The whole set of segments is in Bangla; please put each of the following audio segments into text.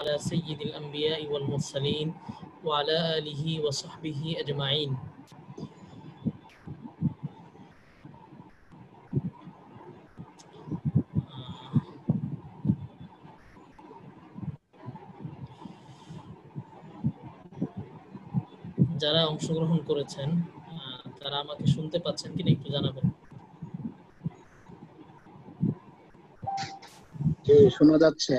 على سيد الأنبياء والمرسلين وعلى آله وصحبه أجمعين যারা অংশগ্রহণ করেছেন তারা আমাকে শুনতে পাচ্ছেন কিনা একটু জানাবেন। জি, শোনা যাচ্ছে।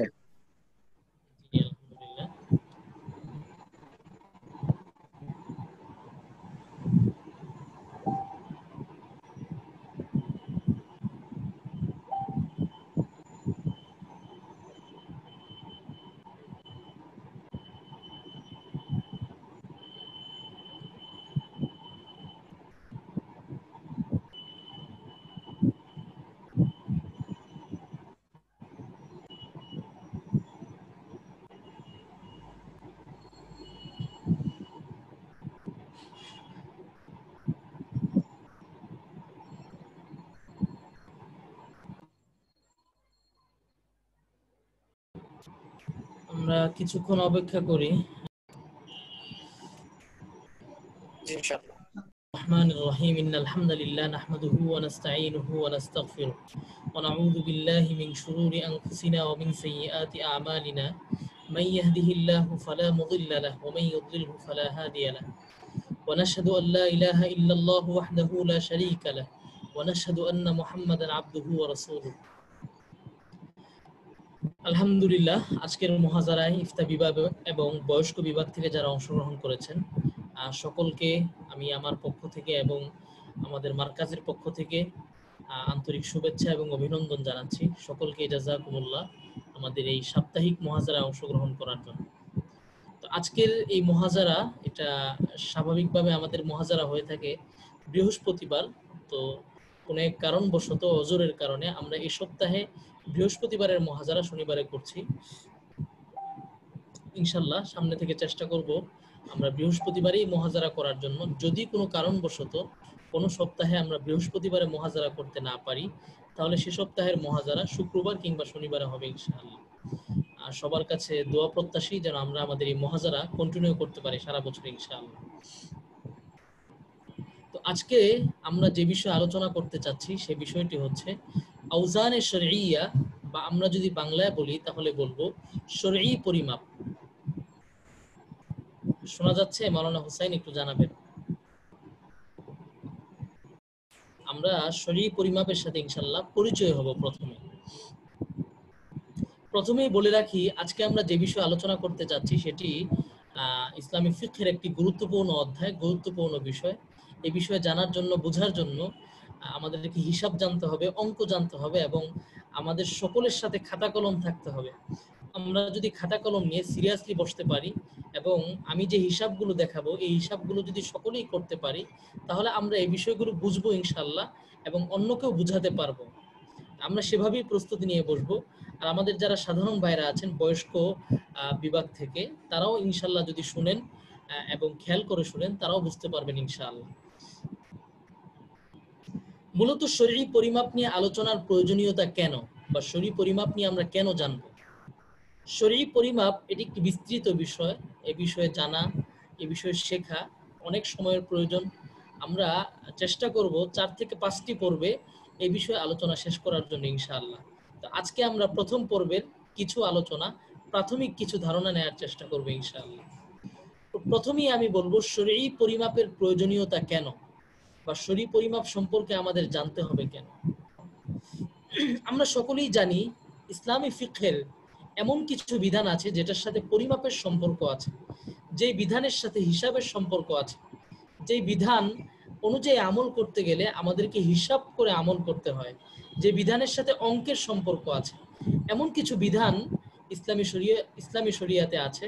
আমরা কিছুক্ষণ অপেক্ষা করি। الرحمن الرحيم إن الحمد لله نحمده ونستعينه ونستغفره ونعوذ بالله من شرور أنفسنا ومن سيئات أعمالنا من يهده الله فلا مضل له ومن يضلله فلا هادي له ونشهد أن لا إله إلا الله وحده لا شريك له ونشهد أن محمدا عبده ورسوله আলহামদুলিল্লাহ। আজকের মুহাজারায় ইফতা বিভাগ এবং বয়স্ক বিভাগ থেকে যারা অংশগ্রহণ করেছেন সকলকে আমি আমার পক্ষ থেকে এবং আমাদের মার্কাজের পক্ষ থেকে আন্তরিক শুভেচ্ছা এবং অভিনন্দন জানাচ্ছি। সকলকে জাযাকুমুল্লাহ আমাদের এই সাপ্তাহিক মুহাজারায় অংশগ্রহণ করার জন্য। তো আজকের এই মুহাজারা এটা স্বাভাবিকভাবে আমাদের মুহাজারা হয়ে থাকে বৃহস্পতিবার। তো কোনো এক কারণবশত ওজোরের কারণে আমরা এই সপ্তাহে বৃহস্পতিবারের মুহাজারা শনিবারে করছি। ইনশাআল্লাহ সামনে থেকে চেষ্টা করব আমরা বৃহস্পতিবারেই মুহাজারা করার জন্য। যদি কোনো কারণবশত কোনো সপ্তাহে আমরা বৃহস্পতিবারে মুহাজারা করতে না পারি তাহলে সে সপ্তাহের মুহাজারা শুক্রবার কিংবা শনিবারে হবে ইনশাআল্লাহ। আর সবার কাছে দোয়া প্রত্যাশী যেন আমরা আমাদের এই মুহাজারা কন্টিনিউ করতে পারি সারা বছর ইনশাআল্লাহ। তো আজকে আমরা যে বিষয়ে আলোচনা করতে চাচ্ছি সে বিষয়টি হচ্ছে আউজানে শরঈয়া, বা আমরা যদি বাংলায় বলি তাহলে বলবো শরঈ পরিমাপ। শোনা যাচ্ছে মাওলানা হুসাইন একটু জানাবেন। আমরা শরঈ পরিমাপের সাথে ইনশাআল্লাহ পরিচয় হব। প্রথমেই বলে রাখি আজকে আমরা যে বিষয়ে আলোচনা করতে যাচ্ছি সেটি ইসলামী ফিকহের একটি গুরুত্বপূর্ণ অধ্যায়, গুরুত্বপূর্ণ বিষয়। এই বিষয়ে জানার জন্য, বোঝার জন্য আমাদেরকে হিসাব জানতে হবে, অঙ্ক জানতে হবে এবং আমাদের সকলের সাথে খাতা কলম থাকতে হবে। আমরা যদি খাতা কলম নিয়ে সিরিয়াসলি বসতে পারি এবং আমি যে হিসাবগুলো দেখাবো এই হিসাবগুলো যদি সকলেই করতে পারি তাহলে আমরা এই বিষয়গুলো বুঝবো ইনশাআল্লাহ এবং অন্যকেও বুঝাতে পারবো। আমরা সেভাবেই প্রস্তুতি নিয়ে বসবো। আর আমাদের যারা সাধারণ ভাইরা আছেন বয়স্ক বিভাগ থেকে তারাও ইনশাআল্লাহ যদি শুনেন এবং খেয়াল করে শুনেন তারাও বুঝতে পারবেন ইনশাআল্লাহ। মূলত শরঈ পরিমাপ নিয়ে আলোচনার প্রয়োজনীয়তা কেন, বা শরঈ পরিমাপ নিয়ে আমরা কেন জানবো? শরঈ পরিমাপ এটি একটি বিস্তৃত বিষয়। এই বিষয়ে জানা, এই বিষয়ে শেখা অনেক সময়ের প্রয়োজন। আমরা চেষ্টা করব 4 থেকে 5টি পর্বে এই বিষয়ে আলোচনা শেষ করার জন্য ইনশাআল্লাহ। তো আজকে আমরা প্রথম পর্বের কিছু আলোচনা, প্রাথমিক কিছু ধারণা নেওয়ার চেষ্টা করব ইনশাআল্লাহ। তো প্রথমেই আমি বলবো শরঈ পরিমাপের প্রয়োজনীয়তা কেন, বা শরঈ পরিমাপ সম্পর্কে আমাদের জানতে হবে কেন। আমরা সকলেই জানি ইসলামী ফিকহের এমন কিছু বিধান আছে যেটার সাথে পরিমাপের সম্পর্ক আছে, যেই বিধানের সাথে হিসাবের সম্পর্ক আছে, যেই বিধান অনুযায়ী আমল করতে গেলে আমাদেরকে হিসাব করে আমল করতে হয়, যে বিধানের সাথে অঙ্কের সম্পর্ক আছে। এমন কিছু বিধান ইসলামী শরিয়াতে আছে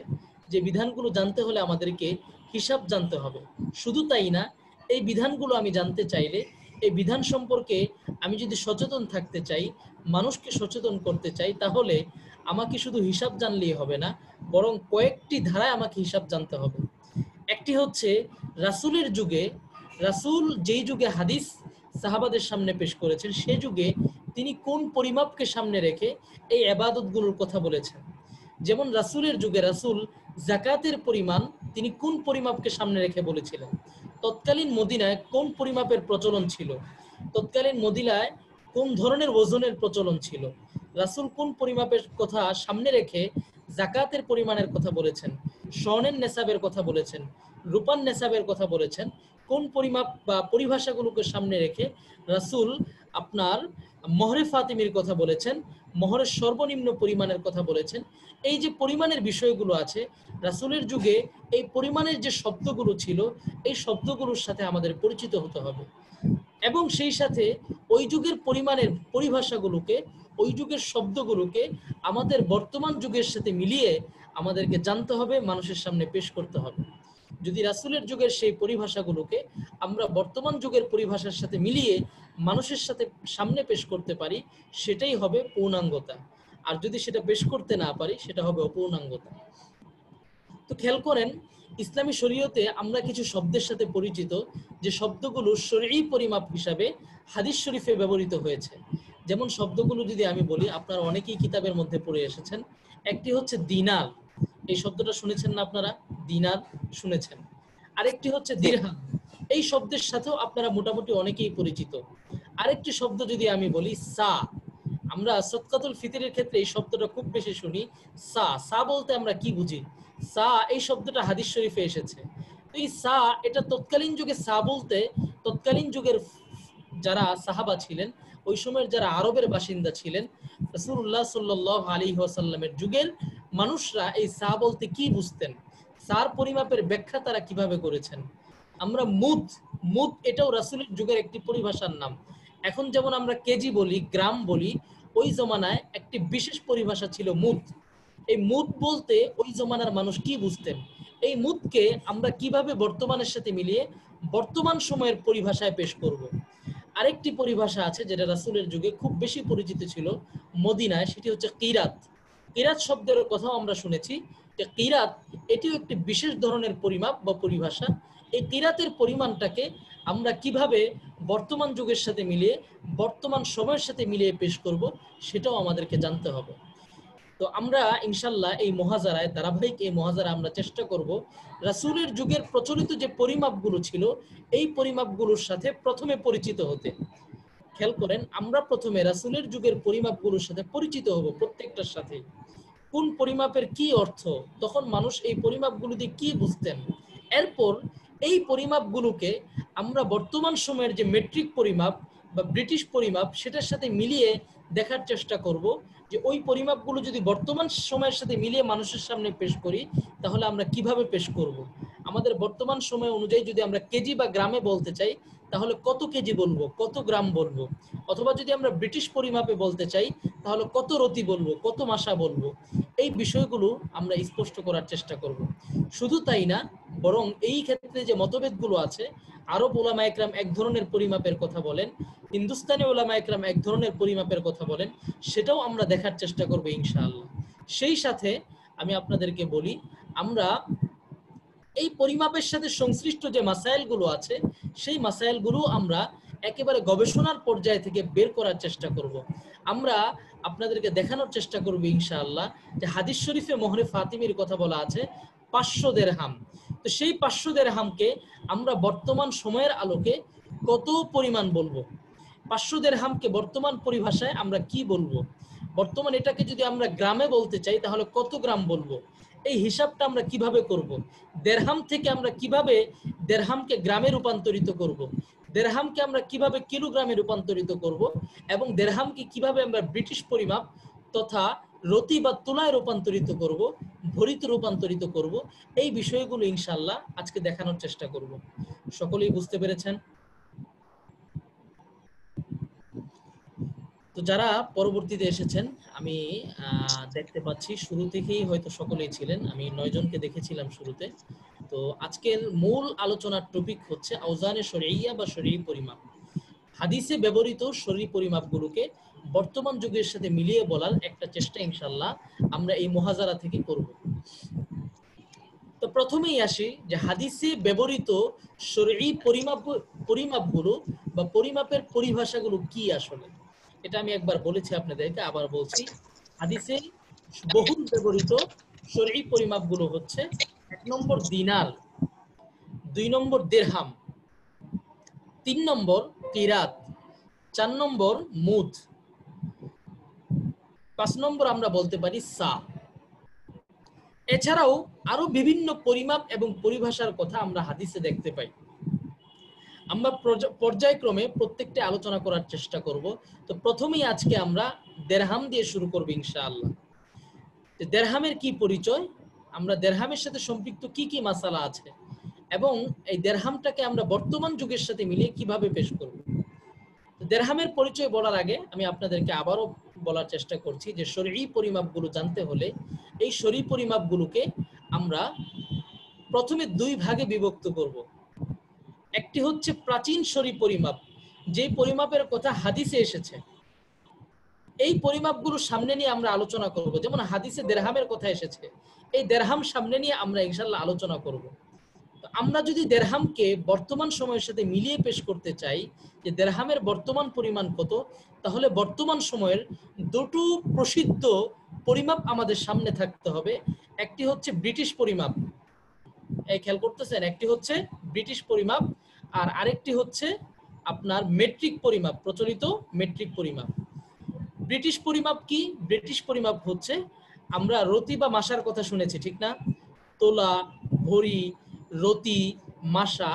যে বিধানগুলো জানতে হলে আমাদেরকে হিসাব জানতে হবে। শুধু তাই না, এই বিধানগুলো আমি জানতে চাইলে, এই বিধান সম্পর্কে আমি যদি সচেতন থাকতে চাই, মানুষকে সচেতন করতে চাই, তাহলে আমাকে শুধু হিসাব জানলেই হবে না, বরং কয়েকটি ধারায় আমাকে হিসাব জানতে হবে। একটি হচ্ছে রাসূলের যুগে, রাসূল যেই যুগে হাদিস সাহাবাদের সামনে পেশ করেছেন সে যুগে তিনি কোন পরিমাপকে সামনে রেখে এই ইবাদতগুলোর কথা বলেছেন। যেমন রাসূলের যুগে রাসূল যাকাতের পরিমাণ তিনি কোন পরিমাপকে সামনে রেখে বলেছিলেন, তৎকালীন মদিনায় কোন পরিমাপের প্রচলন ছিল, তৎকালীন মদিনায় কোন ধরনের ওজনের প্রচলন ছিল, রাসূল কোন পরিমাপের কথা সামনে রেখে যাকাতের পরিমাণের কথা বলেছেন, স্বর্ণের নেসাবের কথা বলেছেন, রূপার নেসাবের কথা বলেছেন, কোন পরিমাপ বা পরিভাষাগুলোকে সামনে রেখে রাসূল আপনার মহরে ফাতিমির কথা বলেছেন, মহরের সর্বনিম্ন পরিমাণের কথা বলেছেন। এই যে পরিমাণের বিষয়গুলো আছে, রাসূলের যুগে এই পরিমাণের যে শব্দগুলো ছিল, এই শব্দগুলোর সাথে আমাদের পরিচিত হতে হবে এবং সেই সাথে ওই যুগের পরিমাণের পরিভাষাগুলোকে, ওই যুগের শব্দগুলোকে আমাদের বর্তমান যুগের সাথে মিলিয়ে আমাদেরকে জানতে হবে, মানুষের সামনে পেশ করতে হবে। যদি রাসূলের যুগের সেই পরিভাষাগুলোকে আমরা বর্তমান যুগের পরিভাষার সাথে মিলিয়ে মানুষের সাথে সামনে পেশ করতে পারি, সেটাই হবে পূর্ণাঙ্গতা। আর যদি সেটা পেশ করতে না পারি, সেটা হবে অপূর্ণাঙ্গতা। তো খেয়াল করেন, ইসলামী শরীয়তে আমরা কিছু শব্দের সাথে পরিচিত, যে শব্দগুলো শরঈ পরিমাপ হিসাবে হাদিস শরীফে ব্যবহৃত হয়েছে। যেমন শব্দগুলো যদি আমি বলি, আপনারা অনেকেই কিতাবের মধ্যে পড়ে এসেছেন। একটি হচ্ছে দিনার, এই শব্দটা শুনেছেন না আপনারা? দিনার শুনেছেন। আরেকটি হচ্ছে দিরহাম, এই শব্দের সাথেও আপনারা মোটামুটি অনেকেই পরিচিত। আরেকটি শব্দ যদি আমি বলি সা, আমরা সদকাতুল ফিতরের ক্ষেত্রে এই শব্দটা খুব বেশি শুনি। সা, সা বলতে আমরা কি বুঝি? সা এই শব্দটা হাদিস শরীফে এসেছে। তো এই সা, এটা তৎকালীন যুগে সা বলতে, তৎকালীন যুগের যারা সাহাবা ছিলেন, ওই সময়ের যারা আরবের বাসিন্দা ছিলেন, রাসূলুল্লাহ সাল্লাল্লাহু আলাইহি ওয়াসাল্লামের যুগের মানুষরা এই সা বলতে কি বুঝতেন, সার পরিমাপের ব্যাখ্যা তারা কিভাবে করেছেন। আমরা মুদ, মুদ এটাও রাসূলের যুগের একটি পরিভাষার নাম। এখন যেমন আমরা কেজি বলি, গ্রাম বলি, ওই জমানায় একটি বিশেষ পরিভাষা ছিল মুদ। এই মুদ বলতে ওই জমানার মানুষ কি বুঝতেন, এই মুদকে আমরা কিভাবে বর্তমানের সাথে মিলিয়ে বর্তমান সময়ের পরিভাষায় পেশ করব। আরেকটি পরিভাষা আছে যেটা রাসূলের যুগে খুব বেশি পরিচিত ছিল মদিনায়, সেটি হচ্ছে কিরাত। কিরাত শব্দের কথাও আমরা শুনেছি, যে কিরাত এটিও একটি বিশেষ ধরনের পরিমাপ বা পরিভাষা। এই কিরাতের পরিমাণটাকে আমরা কিভাবে বর্তমান যুগের সাথে মিলিয়ে, বর্তমান সময়ের সাথে মিলিয়ে পেশ করব, সেটাও আমাদেরকে জানতে হবে। তো আমরা ইনশাল্লাহ এই মহাজারায়, ধারাবাহিক এই মহাজারা আমরা চেষ্টা করব রাসূলের যুগের প্রচলিত যে পরিমাপগুলো ছিল, এই পরিমাপগুলোর সাথে প্রথমে পরিচিত হতে। খেয়াল করেন, আমরা প্রথমে রাসূলের যুগের পরিমাপগুলোর সাথে পরিচিত হব, প্রত্যেকটার সাথে কোন পরিমাপের কি অর্থ, তখন মানুষ এই পরিমাপগুলো দিয়ে কি বুঝতেন। এরপর এই পরিমাপগুলোকে আমরা বর্তমান সময়ের যে মেট্রিক পরিমাপ বা ব্রিটিশ পরিমাপ, সেটার সাথে মিলিয়ে দেখার চেষ্টা করব যে ওই পরিমাপগুলো যদি বর্তমান সময়ের সাথে মিলিয়ে মানুষের সামনে পেশ করি, তাহলে আমরা কিভাবে পেশ করব। আমাদের বর্তমান সময় অনুযায়ী যদি আমরা কেজি বা গ্রামে বলতে চাই, তাহলে কত কেজি বলবো, কত গ্রাম বলবো। অথবা যদি আমরা ব্রিটিশ পরিমাপে বলতে চাই, তাহলে কত রতি বলবো, কত মাসা বলবো। এই বিষয়গুলো আমরা স্পষ্ট করার চেষ্টা করব। শুধু তাই না, বরং এই ক্ষেত্রে যে মতভেদগুলো আছে, আরব উলামা একরাম এক ধরনের পরিমাপের কথা বলেন, হিন্দুস্তানি উলামা একরাম এক ধরনের পরিমাপের কথা বলেন, সেটাও আমরা দেখার চেষ্টা করব ইনশাআল্লাহ। সেই সাথে আমি আপনাদেরকে বলি, আমরা এই পরিমাপের সাথে সংশ্লিষ্ট যে মাসাইলগুলো আছে, সেই মাসাইলগুলো আমরা একেবারে গবেষণার পর্যায় থেকে বের করার চেষ্টা করব। আমরা আপনাদেরকে দেখানোর চেষ্টা করব ইনশাআল্লাহ যে হাদিস শরীফে মোহরে ফাতিমির কথা বলা আছে 500 দিরহাম। তো সেই 500 দিরহামকে আমরা বর্তমান সময়ের আলোকে কত পরিমাণ বলবো, 500 দিরহামকে বর্তমান পরিভাষায় আমরা কি বলবো, বর্তমান এটাকে যদি আমরা গ্রামে বলতে চাই তাহলে কত গ্রাম বলবো, এই হিসাবটা আমরা কিভাবে করব। দেরহাম থেকে আমরা কিভাবে দেরহামকে গ্রামে রূপান্তরিত করব, দেরহামকে আমরা কিভাবে কিলোগ্রামে রূপান্তরিত করব, এবং দেরহামকে কিভাবে আমরা ব্রিটিশ পরিমাপ তথা রতি বা তুলায় রূপান্তরিত করব, ভরিতে রূপান্তরিত করব, এই বিষয়গুলো ইনশাআল্লাহ আজকে দেখানোর চেষ্টা করব। সকলেই বুঝতে পেরেছেন? তো যারা পরবর্তীতে এসেছেন, আমি দেখতে পাচ্ছি শুরু থেকেই হয়তো সকলেই ছিলেন, আমি 9 জনকে দেখেছিলাম শুরুতে। তো আজকের মূল আলোচনার টপিক হচ্ছে আওজানে শরঈয়া বা শরঈ পরিমাপ। হাদিসে ব্যবহৃত শরঈ পরিমাপগুলোকে বর্তমান যুগের সাথে মিলিয়ে বলার একটা চেষ্টা ইনশাআল্লাহ আমরা এই মুহাজারা থেকে করব। তো প্রথমেই আসি যে হাদিসে ব্যবহৃত শরঈ পরিমাপগুলো বা পরিমাপের পরিভাষাগুলো কি আসলে। এটা আমি একবার বলেছি আপনাদেরকে, আবার বলছি। হাদিসে বহুল ব্যবহৃত শরঈ পরিমাপগুলো হচ্ছে 1 নম্বর দিনার, 2 নম্বর দিরহাম, 3 নম্বর কিরাত, 4 নম্বর মুদ, 5 নম্বর আমরা বলতে পারি সা। এছাড়াও আরো বিভিন্ন পরিমাপ এবং পরিভাষার কথা আমরা হাদিসে দেখতে পাই। আমরা পর্যায়ক্রমে প্রত্যেকটা আলোচনা করার চেষ্টা করব। তো প্রথমেই আজকে আমরা দিরহাম দিয়ে শুরু করব ইনশাআল্লাহ। দিরহামের কি পরিচয়, আমরা দিরহামের সাথে সম্পৃক্ত কি কি মাসালা আছে এবং এই দিরহামটাকে আমরা বর্তমান যুগের সাথে মিলিয়ে কিভাবে পেশ করব। দিরহামের পরিচয় বলার আগে আমি আপনাদেরকে আবারও বলার চেষ্টা করছি যে শরঈ পরিমাপগুলো জানতে হলে এই শরঈ পরিমাপগুলোকে আমরা প্রথমে 2 ভাগে বিভক্ত করব। একটি হচ্ছে প্রাচীন শরঈ পরিমাপ, যে পরিমাপের কথা হাদিসে এসেছে। এই পরিমাপগুলো সামনে নিয়ে আমরা আলোচনা করব। যেমন হাদিসে দিরহামের কথা এসেছে, এই দিরহাম সামনে নিয়ে আমরা ইনশাআল্লাহ আলোচনা করব। তো আমরা যদি দিরহামকে বর্তমান সময়ের সাথে মিলিয়ে পেশ করতে চাই যে দিরহামের বর্তমান পরিমাণ কত, তাহলে বর্তমান সময়ের দুটো প্রসিদ্ধ পরিমাপ আমাদের সামনে থাকতে হবে। একটি হচ্ছে ব্রিটিশ পরিমাপ, এই খেয়াল করতেছেন, একটি হচ্ছে ব্রিটিশ পরিমাপ আর আরেকটি হচ্ছে আপনার মেট্রিক পরিমাপ, প্রচলিত মেট্রিক পরিমাপ। ব্রিটিশ পরিমাপ কি? ব্রিটিশ পরিমাপ হচ্ছে, আমরা রতি বা মাসার কথা শুনেছি, ঠিক না? তোলা, ভরি, রতি, মাসা,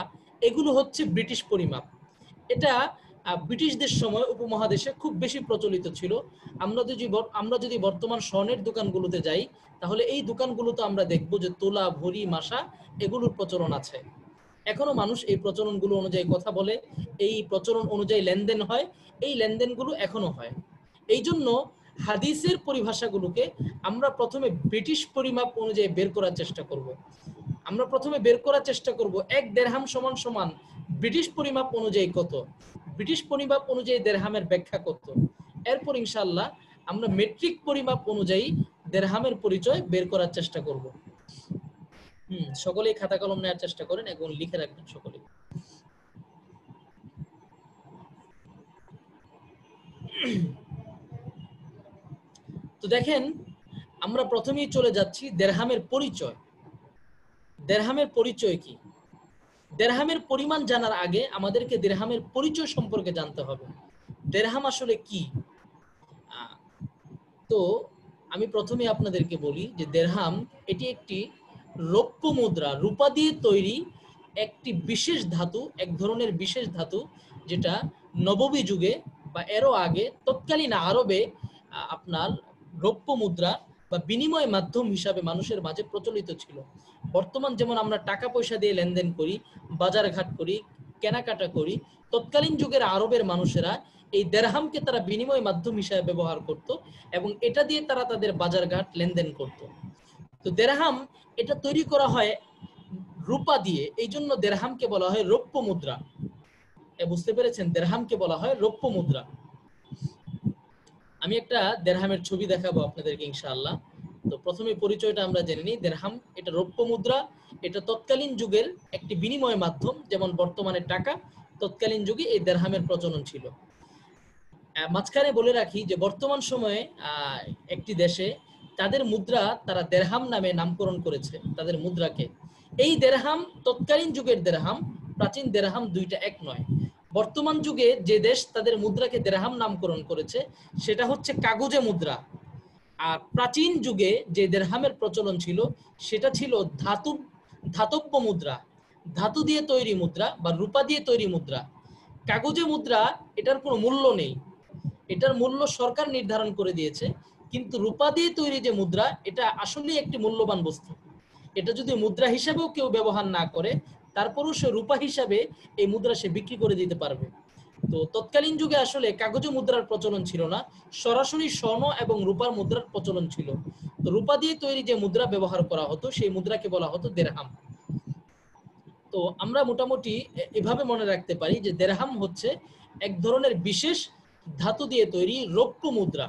এগুলো হচ্ছে ব্রিটিশ পরিমাপ। এটা ব্রিটিশদের সময় উপমহাদেশে খুব বেশি প্রচলিত ছিল। আমরা যদি বর্তমান স্বর্ণের দোকানগুলোতে যাই, তাহলে এই দোকানগুলোতে আমরা দেখব যে তোলা, ভরি, মাসা এগুলোর প্রচলন আছে। এখনো মানুষ এই প্রচলনগুলো অনুযায়ী কথা বলে, এই প্রচলন অনুযায়ী লেনদেন হয়, এই লেনদেনগুলো এখনো হয়। এই জন্য হাদিসের পরিভাষাগুলোকে আমরা প্রথমে ব্রিটিশ পরিমাপ অনুযায়ী বের করার চেষ্টা করব। আমরা প্রথমে বের করার চেষ্টা করব 1 দিরহাম সমান সমান ব্রিটিশ পরিমাপ অনুযায়ী কত, ব্রিটিশ পরিমাপ অনুযায়ী দিরহামের ব্যাখ্যা কত। এরপর ইনশাআল্লাহ আমরা মেট্রিক পরিমাপ অনুযায়ী দিরহামের পরিচয় বের করার চেষ্টা করব। সকলেই খাতা কলম নেওয়ার চেষ্টা করেন এবং লিখে রাখবেন সকলেই। তো দেখেন, আমরা প্রথমেই চলে যাচ্ছি দিরহামের পরিচয়। দিরহামের পরিচয় কি? দিরহামের পরিমাণ জানার আগে আমাদেরকে দিরহামের পরিচয় সম্পর্কে জানতে হবে। দিরহাম আসলে কি? তো আমি প্রথমে আপনাদেরকে বলি যে দিরহাম এটি একটি রৌপ্য মুদ্রা, রূপা দিয়ে তৈরি একটি বিশেষ ধাতু, এক ধরনের বিশেষ ধাতু, যেটা নববী যুগে বা এরও আগে তৎকালীন আরবে আপনার রৌপ্য মুদ্রা বা বিনিময় মাধ্যম হিসাবে মানুষের মাঝে প্রচলিত ছিল। বর্তমান যেমন আমরা টাকা পয়সা দিয়ে লেনদেন করি, বাজারঘাট করি, কেনাকাটা করি, তৎকালীন যুগের আরবের মানুষেরা এই দিরহামকে তারা বিনিময় মাধ্যম হিসাবে ব্যবহার করত এবং এটা দিয়ে তারা তাদের বাজারঘাট লেনদেন করত। তো দিরহাম এটা তৈরি করা হয় রূপা দিয়ে, এই জন্য দিরহামকে বলা হয় রৌপ্য মুদ্রা। বুঝতে পেরেছেন? দিরহামকে বলা হয় রৌপ্য মুদ্রা। আমি একটা দিরহামের ছবি দেখাবো আপনাদেরকে ইনশাআল্লাহ। তো প্রথমে পরিচয়টা আমরা জেনে নিই। দিরহাম এটা রৌপ্য মুদ্রা, এটা তৎকালীন যুগের একটি বিনিময় মাধ্যম। যেমন বর্তমানে টাকা, তৎকালীন যুগে এই দিরহামের প্রচলন ছিল। মাঝখানে বলে রাখি যে বর্তমান সময়ে একটি দেশে তাদের মুদ্রা তারা দিরহাম নামে নামকরণ করেছে তাদের মুদ্রাকে। এই দিরহাম তৎকালীন যুগের দিরহাম, প্রাচীন দিরহাম দুইটা এক নয়। বর্তমান যুগে যে দেশ তাদের মুদ্রাকে দিরহাম নামকরণ করেছে সেটা হচ্ছে কাগজে মুদ্রা। আর প্রাচীন যুগে যে দিরহামের প্রচলন ছিল সেটা ছিল ধাতব্য মুদ্রা, ধাতু দিয়ে তৈরি মুদ্রা বা রূপা দিয়ে তৈরি মুদ্রা। কাগজে মুদ্রা এটার কোনো মূল্য নেই, এটার মূল্য সরকার নির্ধারণ করে দিয়েছে। কিন্তু রূপা দিয়ে তৈরি যে মুদ্রা, এটা আসলেই একটি মূল্যবান বস্তু। এটা যদি মুদ্রা হিসাবেও কেউ ব্যবহার না করে, তারপরও সে রূপা হিসাবে এই মুদ্রা সে বিক্রি করে দিতে পারবে। তো তৎকালীন যুগে আসলে কাগজে মুদ্রার প্রচলন ছিল না, সরাসরি স্বর্ণ এবং রূপার মুদ্রার প্রচলন ছিল। তো রূপা দিয়ে তৈরি যে মুদ্রা ব্যবহার করা হতো সেই মুদ্রাকে বলা হতো দিরহাম। তো আমরা মোটামুটি এভাবে মনে রাখতে পারি যে দিরহাম হচ্ছে এক ধরনের বিশেষ ধাতু দিয়ে তৈরি রৌপ্য মুদ্রা।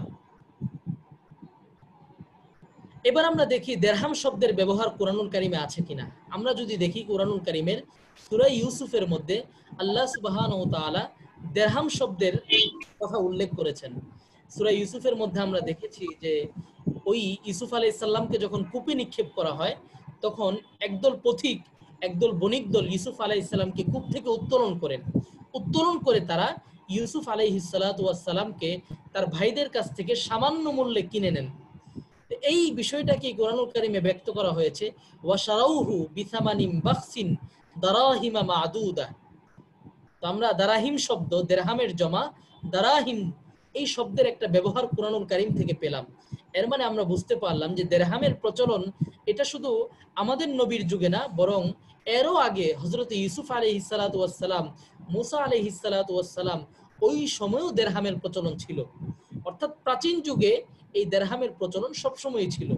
এবার আমরা দেখি দিরহাম শব্দের ব্যবহার কুরআনুল কারীমে আছে কিনা। আমরা যদি দেখি কুরআনুল কারীমের সূরা ইউসুফের মধ্যে আল্লাহ সুবহানাহু ওয়া তাআলা দিরহাম শব্দের কথা উল্লেখ করেছেন। সূরা ইউসুফের মধ্যে আমরা দেখেছি যে ওই ইউসুফ আলাইহিস সালামকে যখন কূপে নিক্ষেপ করা হয়, তখন একদল পথিক, একদল বণিক দল ইউসুফ আলাইহিস সালামকে কূপ থেকে উত্তোলন করেন। উত্তোলন করে তারা ইউসুফ আলাইহিস সালাতু ওয়াস সালামকে তার ভাইদের কাছ থেকে সামান্য মূল্যে কিনে নেন। এই বিষয়টাকে কোরআনুল কারীমে ব্যক্ত করা হয়েছে, ওয়াশারাউহু বিসামানিন বাখসিন দারাহিমা মাদুদা। তো আমরা দারাহিম শব্দ, দেরহামের জমা দারাহিম, এই শব্দের একটা ব্যবহার কুরআনুল কারীম থেকে পেলাম। এর মানে আমরা বুঝতে পারলাম যে দেরহামের প্রচলন এটা শুধু আমাদের নবীর যুগে না, বরং এরও আগে হযরত ইউসুফ আলাইহিস সালাতু ওয়াস সালাম, মুসা আলাইহিস সালাতু ওয়াস সালাম, ওই সময়ও দেরহামের প্রচলন ছিল। অর্থাৎ প্রাচীন যুগে এই দেরহামের প্রচলন সবসময়ই ছিল।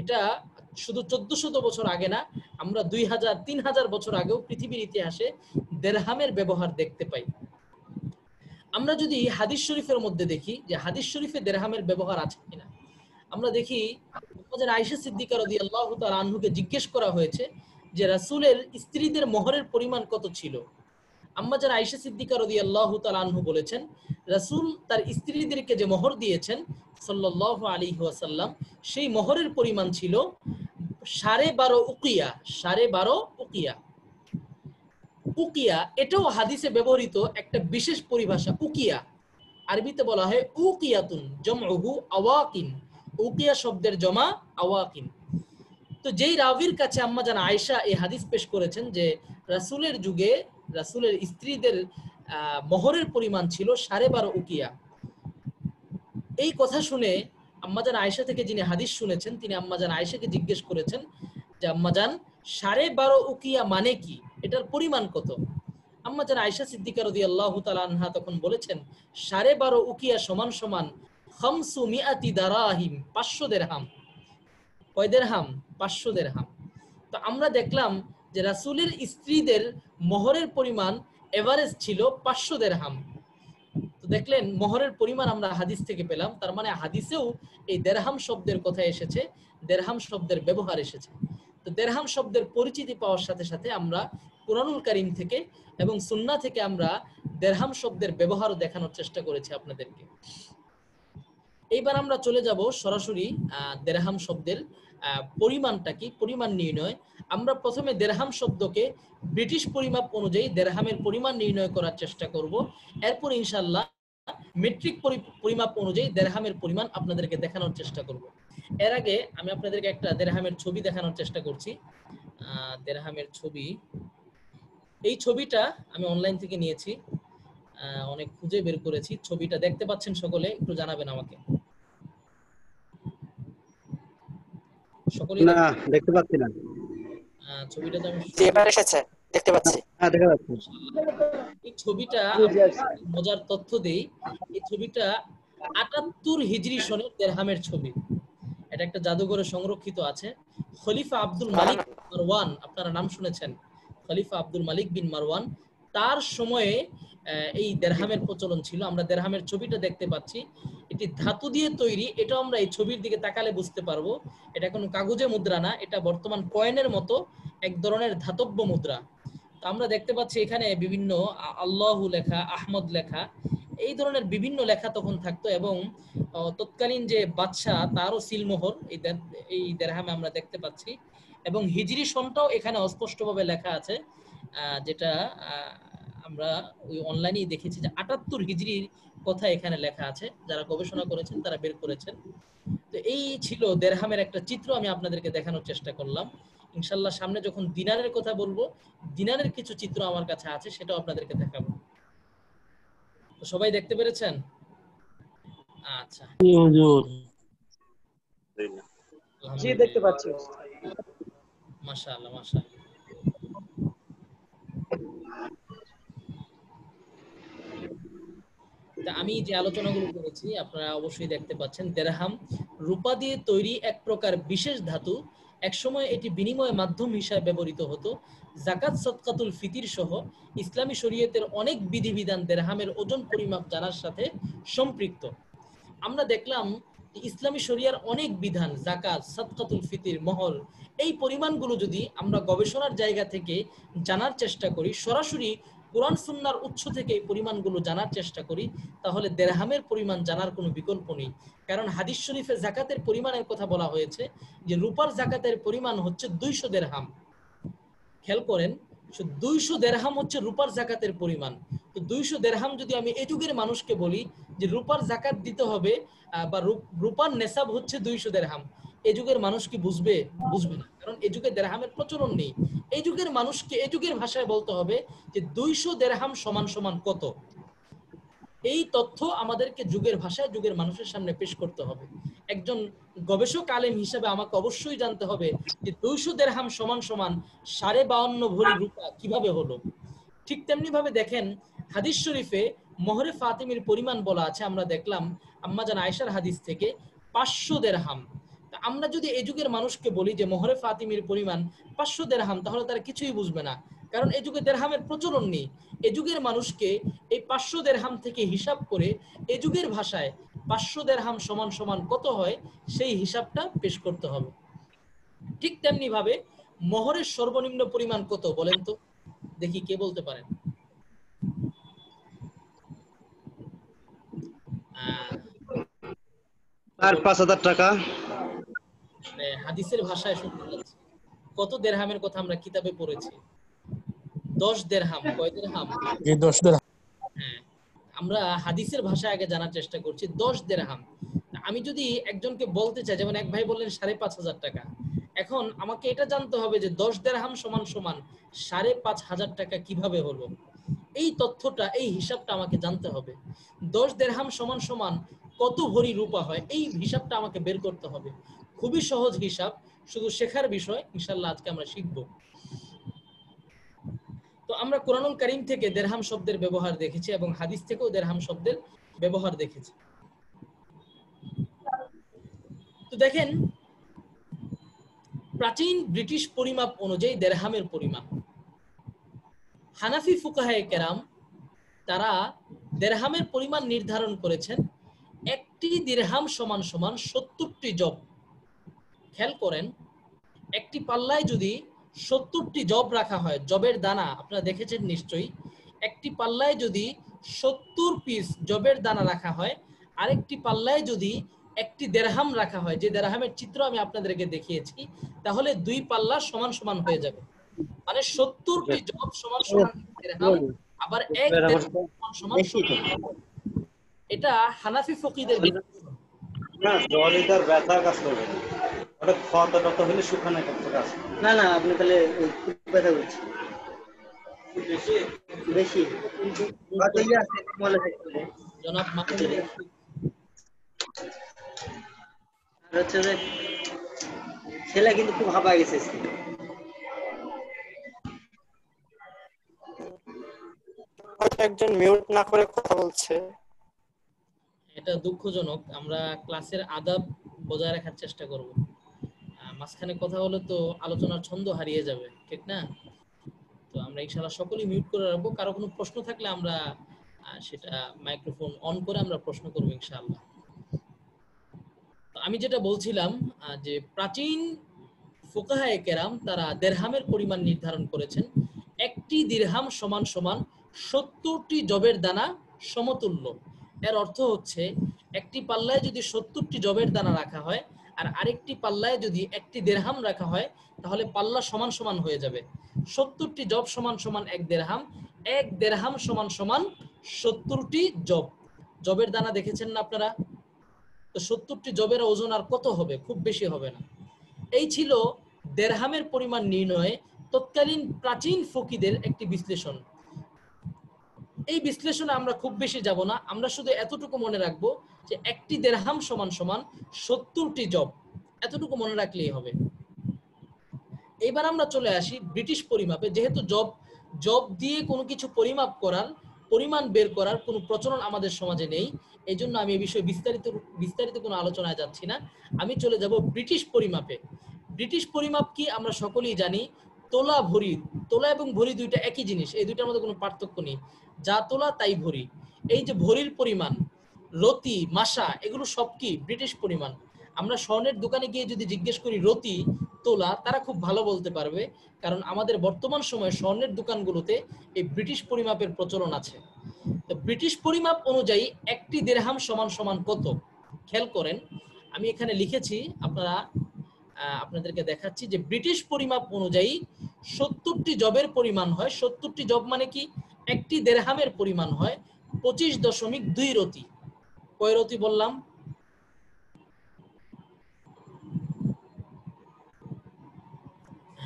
এটা শুধু 1400 বছর আগে না, আমরা 2000-3000 বছর আগেও পৃথিবীর ইতিহাসে দেরহামের ব্যবহার দেখতে পাই। আমরা যদি হাদিস শরীফের মধ্যে দেখি যে হাদিস শরীফে দেরহামের ব্যবহার আছে কিনা, আমরা দেখি আয়েশা সিদ্দিকা রাদিয়াল্লাহু তাআলা আনহুকে জিজ্ঞেস করা হয়েছে যে রাসূলের স্ত্রীদের মোহরের পরিমাণ কত ছিল। আম্মাজান আয়েশা সিদ্দিকা রাদিয়াল্লাহু তাআলা আনহু বলেছেন, রাসূল তার স্ত্রীদেরকে যে মোহর দিয়েছেন সাল্লাল্লাহু আলাইহি ওয়াসাল্লাম, সেই মোহরের পরিমাণ ছিল 12.5 উকিয়া। 12.5 উকিয়া। উকিয়া এটাও হাদিসে ব্যবহৃত একটা বিশেষ পরিভাষা। উকিয়া আরবিতে বলা হয় উকিয়াতুন, জামউহু আওয়াকিন। উকিয়া শব্দের জমা আওয়াকিন। তো যেই রাবির কাছে আম্মাজান আয়েশা এই হাদিস পেশ করেছেন যে রাসূলের যুগে রাসূলের স্ত্রীদের মোহরের পরিমাণ ছিল 12.5 উকিয়া, এই কথা শুনে আম্মাজান আয়েশা থেকে যিনি হাদিস শুনেছেন তিনি আম্মাজান আয়েশাকে জিজ্ঞেস করেছেন যে আম্মাজান 12.5 উকিয়া মানে কি, এটার পরিমাণ কত? আম্মাজান আয়েশা সিদ্দিকা রাদিয়াল্লাহু তাআলা আনহা তখন বলেছেন 12.5 উকিয়া সমান সমান 500 দারাহিম, 500 দিরহাম। কয় দিরহাম? 500 দিরহাম। তো আমরা দেখলাম যে রাসূলের স্ত্রীদের মোহরের পরিমাণ এভারেজ ছিল 500 দিরহাম। তো দেখলেন মোহরের পরিমাণ আমরা হাদিস থেকে পেলাম, তার মানে হাদিসেও এই দিরহাম শব্দের কথা এসেছে, দিরহাম শব্দের ব্যবহার এসেছে। তো দিরহাম শব্দের পরিচিতি পাওয়ার সাথে সাথে আমরা কুরআনুল কারীম থেকে এবং সুন্নাহ থেকে আমরা দিরহাম শব্দের ব্যবহারও দেখানোর চেষ্টা করেছি আপনাদেরকে। এইবার আমরা চলে যাব সরাসরি দিরহাম শব্দের পরিমাণটা কি, পরিমাণ নির্ণয়। আমরা প্রথমে দিরহাম শব্দকে ব্রিটিশ পরিমাপ অনুযায়ী দিরহামের পরিমাণ নির্ণয় করার চেষ্টা করব। এরপর ইনশাআল্লাহ মেট্রিক পরিমাপ অনুযায়ী দিরহামের পরিমাণ আপনাদেরকে দেখানোর চেষ্টা করব। এর আগে আমি আপনাদেরকে একটা দিরহামের ছবি দেখানোর চেষ্টা করছি। দিরহামের ছবি, এই ছবিটা আমি অনলাইন থেকে নিয়েছি, অনেক খুঁজে বের করেছি। ছবিটা দেখতে পাচ্ছেন সকলে? একটু জানাবেন আমাকে। সকলেই না, দেখতে পাচ্ছি না। ছবিটা তো আমি এবার এসেছে, দেখতে পাচ্ছি। হ্যাঁ, দেখা যাচ্ছে। এই ছবিটা মজার তথ্য দেই, এই ছবিটা 78 হিজরি সনের দিরহামের ছবি। এটা একটা জাদুঘরে সংরক্ষিত আছে। খলিফা আব্দুল মালিক মারওয়ান, আপনারা নাম শুনেছেন, খলিফা আব্দুল মালিক বিন মারওয়ান, তার সময়ে এই দিরহামের প্রচলন ছিল। আমরা দিরহামের ছবিটা দেখতে পাচ্ছি, এটি ধাতু দিয়ে তৈরি। এটা আমরা এই ছবির দিকে তাকালে বুঝতে পারবো এটা কোনো কাগজে মুদ্রা না, এটা বর্তমান কয়েনের মতো এক ধরনের ধাতব্য মুদ্রা। তো আমরা দেখতে পাচ্ছি এখানে বিভিন্ন আল্লাহু লেখা, আহমদ লেখা, এই ধরনের বিভিন্ন লেখা তখন থাকতো। এবং তৎকালীন যে বাদশাহ তারও সিলমোহর এই দিরহামে আমরা দেখতে পাচ্ছি। এবং হিজরি সনটাও এখানে অস্পষ্টভাবে লেখা আছে, যেটা আমরা ওই অনলাইনেই দেখেছি যে 78 হিজরির কথা এখানে লেখা আছে। যারা গবেষণা করেছেন তারা বের করেছেন। তো এই ছিল দিরহামের একটা চিত্র, আমি আপনাদেরকে দেখানোর চেষ্টা করলাম। ইনশাআল্লাহ সামনে যখন দিনারের কথা বলবো, দিনারের কিছু চিত্র আমার কাছে আছে, সেটাও আপনাদেরকে দেখাবো। তো সবাই দেখতে পেরেছেন? আচ্ছা, জি, দেখতে পাচ্ছি। মাশাআল্লাহ মাশাআল্লাহ। আমি যে আলোচনাগুলো করেছি আপনারা অবশ্যই দেখতে পাচ্ছেন। দিরহাম রূপা দিয়ে তৈরি এক প্রকার বিশেষ ধাতু। একসময় এটি বিনিময় মাধ্যম হিসাবে ব্যবহৃত হতো। যাকাত, সদকাতুল ফিতির সহ ইসলামী শরীয়তের অনেক বিধিবিধান দিরহামের ওজন পরিমাপ জানার সাথে সম্পৃক্ত। আমরা দেখলাম ইসলামী শরিয়ার অনেক বিধান, যাকাত, সদকাতুল ফিতির, মোহর, এই পরিমাণগুলো যদি আমরা গবেষণার জায়গা থেকে জানার চেষ্টা করি, সরাসরি কোরআন সুন্নাহর উৎস থেকে এই পরিমাণগুলো জানার চেষ্টা করি, তাহলে দিরহামের পরিমাণ জানার কোনো বিকল্প নেই। কারণ হাদিস শরীফে যাকাতের পরিমাণের কথা বলা হয়েছে যে রূপার যাকাতের পরিমাণ হচ্ছে 200 দিরহাম। খেয়াল করেন, 200 দিরহাম হচ্ছে রূপার যাকাতের পরিমাণ। তো 200 দিরহাম যদি আমি এই যুগের মানুষকে বলি যে রূপার যাকাত দিতে হবে বা রূপার নেসাব হচ্ছে 200 দিরহাম, এই যুগের মানুষ কি বুঝবে? বুঝবে না, কারণ এই যুগে দিরহামের প্রচলন নেই। এই যুগের মানুষকে এই যুগের ভাষায় বলতে হবে যে 200 দিরহাম সমান সমান কত। এই তথ্য আমাদেরকে যুগের ভাষায় যুগের মানুষের সামনে পেশ করতে হবে। একজন গবেষক আলেম হিসেবে আমাকে অবশ্যই জানতে হবে যে 200 দিরহাম সমান সমান 52.5 ভরি রূপা কিভাবে হলো। ঠিক তেমনি ভাবে দেখেন হাদিস শরীফে মোহরে ফাতিমির পরিমাণ বলা আছে, আমরা দেখলাম আম্মাজান আয়েশার হাদিস থেকে 500 দিরহাম। আমরা যদি এই যুগের মানুষকে বলি যে মোহরে ফাতিমির পরিমাণ 500 দিরহাম, তাহলে তারা কিছুই বুঝবে না, কারণ এই যুগে দিরহামের প্রচলন নেই। এই যুগের মানুষকে এই 500 দিরহাম থেকে হিসাব করে এই যুগের ভাষায় 500 দিরহাম সমান সমান কত হয় সেই হিসাবটা পেশ করতে হবে। ঠিক তেমনি ভাবে মোহরের সর্বনিম্ন পরিমাণ কত বলেন তো দেখি, কে বলতে পারেন? আর 5,000 টাকা। হাদিসের ভাষায় শুনতে যাচ্ছি, কত দিরহামের কথা আমরা কিতাবে পড়েছি? 10 দিরহাম। কয় দিরহাম? 10 দিরহাম। হ্যাঁ, আমরা হাদিসের ভাষায় আগে জানার চেষ্টা করছি 10 দিরহাম। আমি যদি একজনকে বলতে চাই, যেমন এক ভাই বললেন 5,500 টাকা, এখন আমাকে এটা জানতে হবে যে 10 দিরহাম সমান সমান 5,500 টাকা কিভাবে হলো। এই তথ্যটা, এই হিসাবটা আমাকে জানতে হবে। 10 দিরহাম সমান সমান কত ভরি রূপা হয়, এই হিসাবটা আমাকে বের করতে হবে। খুবই সহজ হিসাব, শুধু শেখার বিষয়। ইনশাআল্লাহ আজকে আমরা শিখব। তো আমরা কোরআনুল কারীম থেকে দিরহাম শব্দের ব্যবহার দেখেছি এবং হাদিস থেকেও দিরহাম শব্দের ব্যবহার দেখেছি। তো দেখেন, প্রাচীন ব্রিটিশ পরিমাপ অনুযায়ী দিরহামের পরিমাণ, হানাফি ফুকাহায়ে কেরাম তারা দিরহামের পরিমাণ নির্ধারণ করেছেন একটি দিরহাম সমান সমান 70টি জব। খেয়াল করেন, একটি পাল্লায় যদি 70টি জব রাখা হয়, জবের দানা আপনারা দেখেছেন নিশ্চয়ই, একটি পাল্লায় যদি 70 পিস জবের দানা রাখা হয়, আরেকটি পাল্লায় যদি একটি দিরহাম রাখা হয়, যে দিরহামের চিত্র আমি আপনাদেরকে দেখিয়েছি, তাহলে দুই পাল্লা সমান সমান হয়ে যাবে। মানে 70টি জব সমান সমান দিরহাম, আবার এক দিরহাম সমান 70। এটা হানাফি ফকিহদের না, জলিদার ব্যথার কাজ করবে না, ওটা ক্ষতটা তো হলে শুকানো কাজ। না না, আপনি তাহলে ব্যথা করছি বেশি বেশি কতই আছে বলে থাকবে জনাব মাহমুদ। আর হচ্ছে যে ছেলে কিন্তু খুব হাঁপায় গেছে। একজন মিউট না করে কথা বলছে, এটা দুঃখজনক। আমরা ক্লাসের আদাব বজায় রাখার চেষ্টা করব। মাঝখানে কথা হলে তো আলোচনার ছন্দ হারিয়ে যাবে, ঠিক না? তো আমরা ইনশাআল্লাহ সকলেই মিউট করে রাখবো। কারো কোনো প্রশ্ন থাকলে আমরা সেটা মাইক্রোফোন অন করে আমরা প্রশ্ন করব ইনশাআল্লাহ। তো আমি যেটা বলছিলাম যে প্রাচীন ফুকাহায়ে কেরাম তারা দিরহামের পরিমাণ নির্ধারণ করেছেন একটি দিরহাম সমান সমান 70টি জবের দানা সমতুল্য। এর অর্থ হচ্ছে একটি পাল্লায় যদি 70টি জবের দানা রাখা হয় আর আরেকটি পাল্লায় যদি একটি দিরহাম রাখা হয়, তাহলে পাল্লা সমান সমান হয়ে যাবে। 70টি জব সমান সমান এক দিরহাম, এক দিরহাম সমান সমান 70টি জব। জবের দানা দেখেছেন না আপনারা? তো 70টি জবের ওজন আর কত হবে? খুব বেশি হবে না। এই ছিল দিরহামের পরিমাণ নির্ণয়ে তৎকালীন প্রাচীন ফকিদের একটি বিশ্লেষণ। এই বিশ্লেষণে আমরা খুব বেশি যাব না, আমরা শুধু এতটুকু মনে রাখবো যে একটি দিরহাম সমান সমান 70টি জব, এতটুকু মনে রাখলেই হবে। এবার আমরা চলে আসি ব্রিটিশ পরিমাপে। যেহেতু জব দিয়ে কোনো কিছু পরিমাপ করার, পরিমাণ বের করার কোনো প্রচলন আমাদের সমাজে নেই, এই জন্য আমি এই বিষয়ে বিস্তারিত কোনো আলোচনায় যাচ্ছি না। আমি চলে যাব ব্রিটিশ পরিমাপে। ব্রিটিশ পরিমাপ কি আমরা সকলেই জানি, তোলা ভরি। তোলা এবং ভরি দুইটা একই জিনিস, এই দুইটার মধ্যে কোনো পার্থক্য নেই। যা তোলা তাই ভরি। এই যে ভরির পরিমাণ, রতি, মাসা, এগুলো সব কি ব্রিটিশ পরিমাণ। আমরা স্বর্ণের দোকানে গিয়ে যদি জিজ্ঞেস করি রতি, তোলা তারা খুব ভালো বলতে পারবে, কারণ আমাদের বর্তমান সময়ে স্বর্ণের দোকানগুলোতে এই ব্রিটিশ পরিমাপের প্রচলন আছে। তো ব্রিটিশ পরিমাপ অনুযায়ী একটি দিরহাম সমান সমান কত? খেয়াল করেন, আমি এখানে লিখেছি, আপনাদেরকে দেখাচ্ছি যে ব্রিটিশ পরিমাপ অনুযায়ী 70টি জবের পরিমাণ হয়। 70টি জব মানে কি? একটি দিরহামের পরিমাণ হয় 25.2 রতি। কয় রতি বললাম?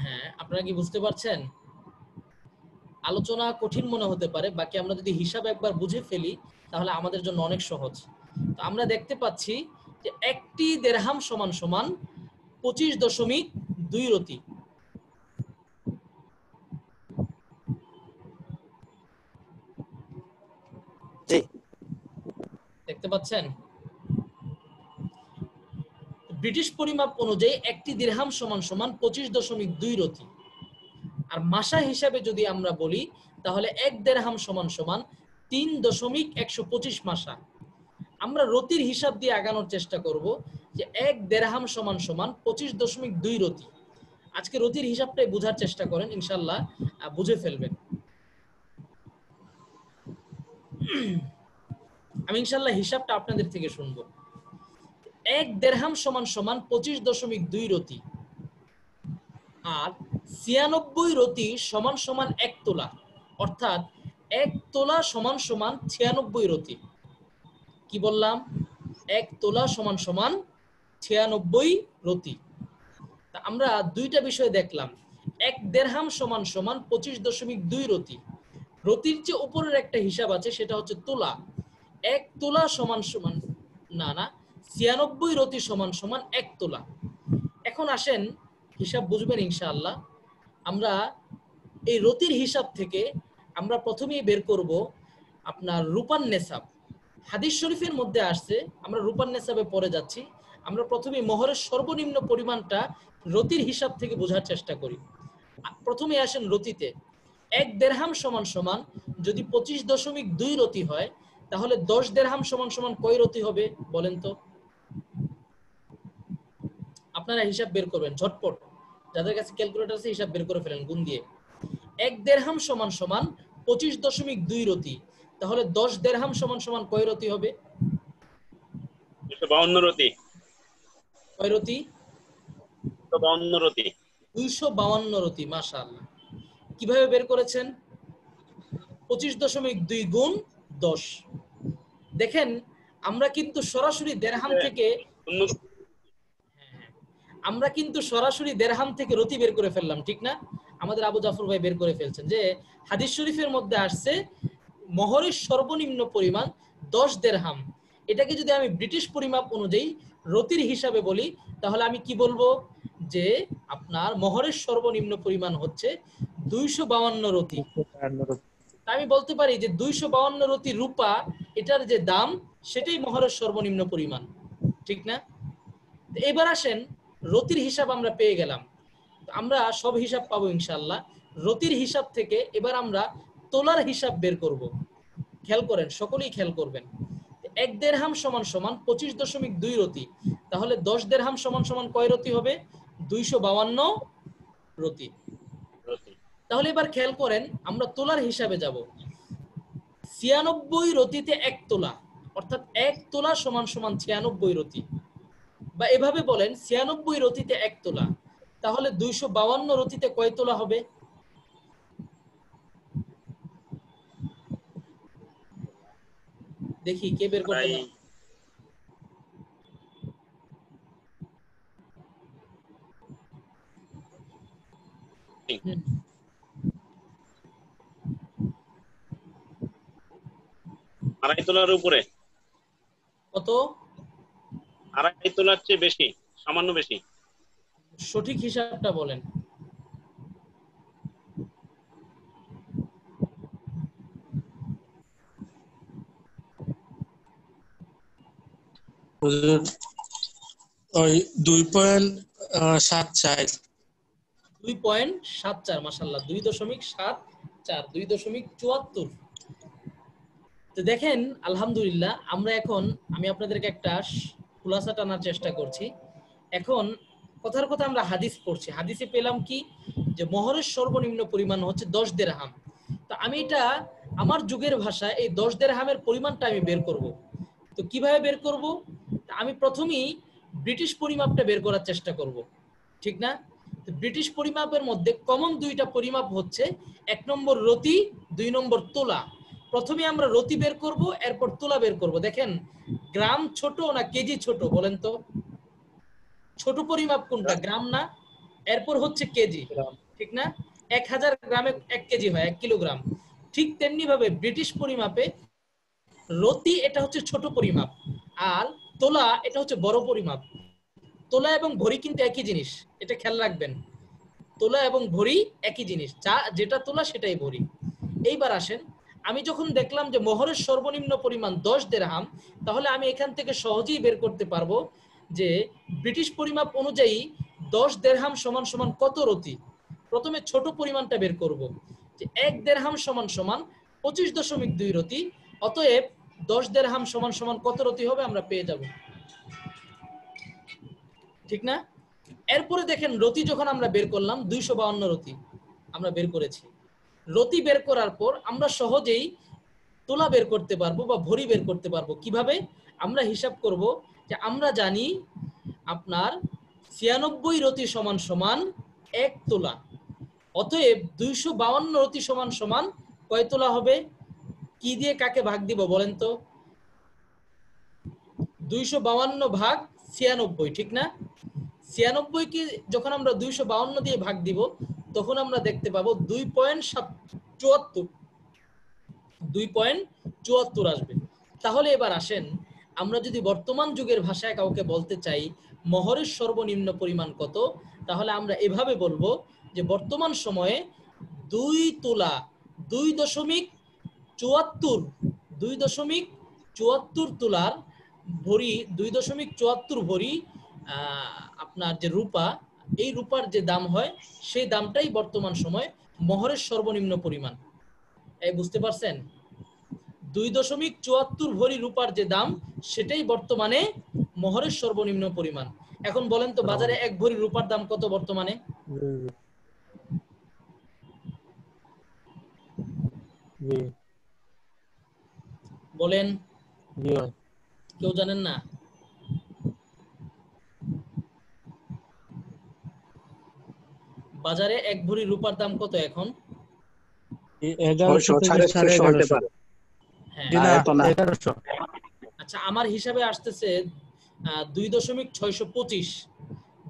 হ্যাঁ, আপনারা কি বুঝতে পারছেন? আলোচনা কঠিন মনে হতে পারে, বাকি আমরা যদি হিসাব একবার বুঝে ফেলি তাহলে আমাদের জন্য অনেক সহজ। তো আমরা দেখতে পাচ্ছি যে একটি দিরহাম সমান সমান 25.2 রতি। জি। দেখতে পাচ্ছেন? ব্রিটিশ পরিমাপ অনুযায়ী একটি দিরহাম সমান সমান 25.2 রতি। আর মাসা হিসাবে যদি আমরা বলি তাহলে এক দিরহাম সমান সমান 3.125 মাসা। আমরা রতির হিসাব দিয়ে আগানোর চেষ্টা করব যে এক দিরহাম সমান সমান 25.2 রতি। আজকে রতির হিসাবটাই বোঝার চেষ্টা করেন, ইনশাআল্লাহ বুঝে ফেলবেন। আমি ইনশাআল্লাহ হিসাবটা আপনাদের থেকে শুনবো। এক দিরহাম সমান সমান 25.2 রতি, আর 96 রতি সমান সমান 1 তোলা, অর্থাৎ 1 তোলা সমান সমান 96 রতি। কি বললাম? 1 তোলা সমান সমান 96 রতি। তা আমরা দুইটা বিষয় দেখলাম, এক দিরহাম সমান সমান 25.2 রতি। রতির যে উপরের একটা হিসাব আছে সেটা হচ্ছে তোলা। 1 তোলা সমান সমান 96 রতি সমান সমান 1 তোলা। এখন আসেন হিসাব বুঝবেন ইনশাআল্লাহ। আমরা এই রতির হিসাব থেকে আমরা প্রথমেই বের করব আপনার রূপান নেসাব। হাদিস শরীফের মধ্যে আসছে, আমরা রূপান নেসাবে পড়ে যাচ্ছি। আমরা প্রথমে মোহরের সর্বনিম্ন পরিমাণটা রতির হিসাব থেকে বোঝার চেষ্টা করি। প্রথমে আসেন রতিতে। এক দিরহাম সমান সমান যদি 25.2 রতি হয় তাহলে 10 দিরহাম সমান সমান কয় রতি হবে বলেন তো? আপনারা হিসাব বের করবেন ঝটপট, যাদের কাছে ক্যালকুলেটর আছে হিসাব বের করে ফেলেন গুণ দিয়ে। এক দিরহাম সমান সমান 25.2 রতি, তাহলে 10 দিরহাম সমান সমান কয় রতি হবে? 252 রতি। কয় রতি? 252 রতি। 252 রতি। মাশাআল্লাহ। কিভাবে বের করেছেন? 25.2 গুণ 10। দেখেন আমরা কিন্তু সরাসরি দিরহাম থেকে রতি বের করে ফেললাম, ঠিক না? আমাদের আবু জাফর ভাই বের করে ফেলছেন যে হাদিস শরীফের মধ্যে আসছে মোহরের সর্বনিম্ন পরিমাণ 10 দিরহাম। এটাকে যদি আমি ব্রিটিশ পরিমাপ অনুযায়ী রতির হিসাবে বলি তাহলে আমি কি বলবো? যে আপনার মোহরের সর্বনিম্ন পরিমাণ হচ্ছে 252 রতি। আমি বলতে পারি যে 252 রতি রূপা, এটার যে দাম সেটাই মোহরের সর্বনিম্ন পরিমাণ, ঠিক না? এবার আসেন রতির হিসাব আমরা পেয়ে গেলাম, আমরা সব হিসাব পাবো ইনশাআল্লাহ। রতির হিসাব থেকে এবার আমরা তোলার হিসাব বের করব। খেয়াল করেন, সকলেই খেয়াল করবেন। এক দিরহাম সমান সমান 25.2 রতি, তাহলে 10 দিরহাম সমান সমান কয় রতি হবে? 252 রতি। তাহলে এবার খেয়াল করেন আমরা তোলার হিসাবে যাব। 96 রতিতে 1 তোলা, অর্থাৎ 1 তোলা সমান সমান 96 রতি, বা এভাবে বলেন 96 রতিতে 1 তোলা, তাহলে 252 রতিতে কয় তোলা হবে? দেখি কে বের করতে পারে। আড়াই তোলার উপরে। কত? আড়াই তোলার চেয়ে বেশি, সামান্য বেশি। সঠিক হিসাবটা বলেন। ওই 2.74। 2.74। মাশাআল্লাহ, 2.74, 2.74। তো দেখেন আলহামদুলিল্লাহ, আমি আপনাদেরকে একটা খুলাসা টানার চেষ্টা করছি। এখন কথার কথা আমরা হাদিস পড়ছি, হাদিসে পেলাম কি যে মোহরের সর্বনিম্ন পরিমাণ হচ্ছে 10 দিরহাম। তো আমি এটা আমার যুগের ভাষায় এই 10 দিরহামের পরিমাণটা আমি বের করব। তো কিভাবে বের করব? আমি প্রথমেই ব্রিটিশ পরিমাপটা বের করার চেষ্টা করব, ঠিক না? তো ব্রিটিশ পরিমাপের মধ্যে কমন দুইটা পরিমাপ হচ্ছে, 1 নম্বর রতি, 2 নম্বর তোলা। প্রথমে আমরা রতি বের করব, এরপর তোলা বের করব। দেখেন গ্রাম ছোট না কেজি ছোট বলেন তো? ছোট পরিমাপ কোনটা, গ্রাম না? এরপর হচ্ছে কেজি, ঠিক না? 1000 গ্রামে 1 কেজি হয়, 1 কিলোগ্রাম। ঠিক তেমনি ভাবে ব্রিটিশ পরিমাপে রতি এটা হচ্ছে ছোট পরিমাপ, আর তোলা এটা হচ্ছে বড় পরিমাপ। তোলা এবং ভরি কিন্তু একই জিনিস, এটা খেয়াল রাখবেন। তোলা এবং ভরি একই জিনিস, যেটা তোলা সেটাই ভরি। এইবার আসেন, আমি যখন দেখলাম যে মোহরের সর্বনিম্ন পরিমাণ 10 দিরহাম, তাহলে আমি এখান থেকে সহজেই বের করতে পারবো যে ব্রিটিশ পরিমাপ অনুযায়ী 10 দিরহাম সমান সমান কত রতি। প্রথমে ছোট পরিমাণটা বের করব, যে 1 দিরহাম সমান সমান 25.2 রতি। অতএব 10 দিরহাম সমান সমান কত রতি হবে আমরা পেয়ে যাব, ঠিক না? এরপরে দেখেন রতি যখন আমরা বের করলাম 252 রতি আমরা বের করেছি। রতি বের করার পর আমরা সহজেই তোলা বের করতে পারবো বা ভরি বের করতে পারবো। কিভাবে? আমরা হিসাব করব যে আমরা জানি আপনার 96 রতি সমান সমান 1 তোলা। অতএব 252 রতি সমান সমান কয় তোলা হবে? কি দিয়ে কাকে ভাগ দিব বলেন তো? 252 ভাগ 96, ঠিক না? 96 কে যখন আমরা 252 দিয়ে ভাগ দিব, তখন আমরা দেখতে পাবো 2.74 আসবে। তাহলে এবার আসেন, আমরা যদি বর্তমান যুগের ভাষায় কাউকে বলতে চাই মোহরের সর্বনিম্ন পরিমাণ কত, তাহলে আমরা এভাবে বলবো যে বর্তমান সময়ে 2 তোলা 2.74 তোলার ভরি, 2.74 ভরি আপনার যে রূপা, এই রূপার যে দাম হয় সেই দামটাই বর্তমান সময় মোহরের সর্বনিম্ন পরিমাণ। এই বুঝতে পারছেন? 2.74 ভরি রূপার যে দাম সেটাই বর্তমানে মোহরের সর্বনিম্ন পরিমাণ। এখন বলেন তো বাজারে 1 ভরি রূপার দাম কত বর্তমানে? বলেন, কেউ জানেন না? বাজারে 1 ভরি রূপার দাম কত এখন? 1100 থেকে 1150 হ্যাঁ, না 1100। আচ্ছা, আমার হিসাবে আসতেছে 2.625।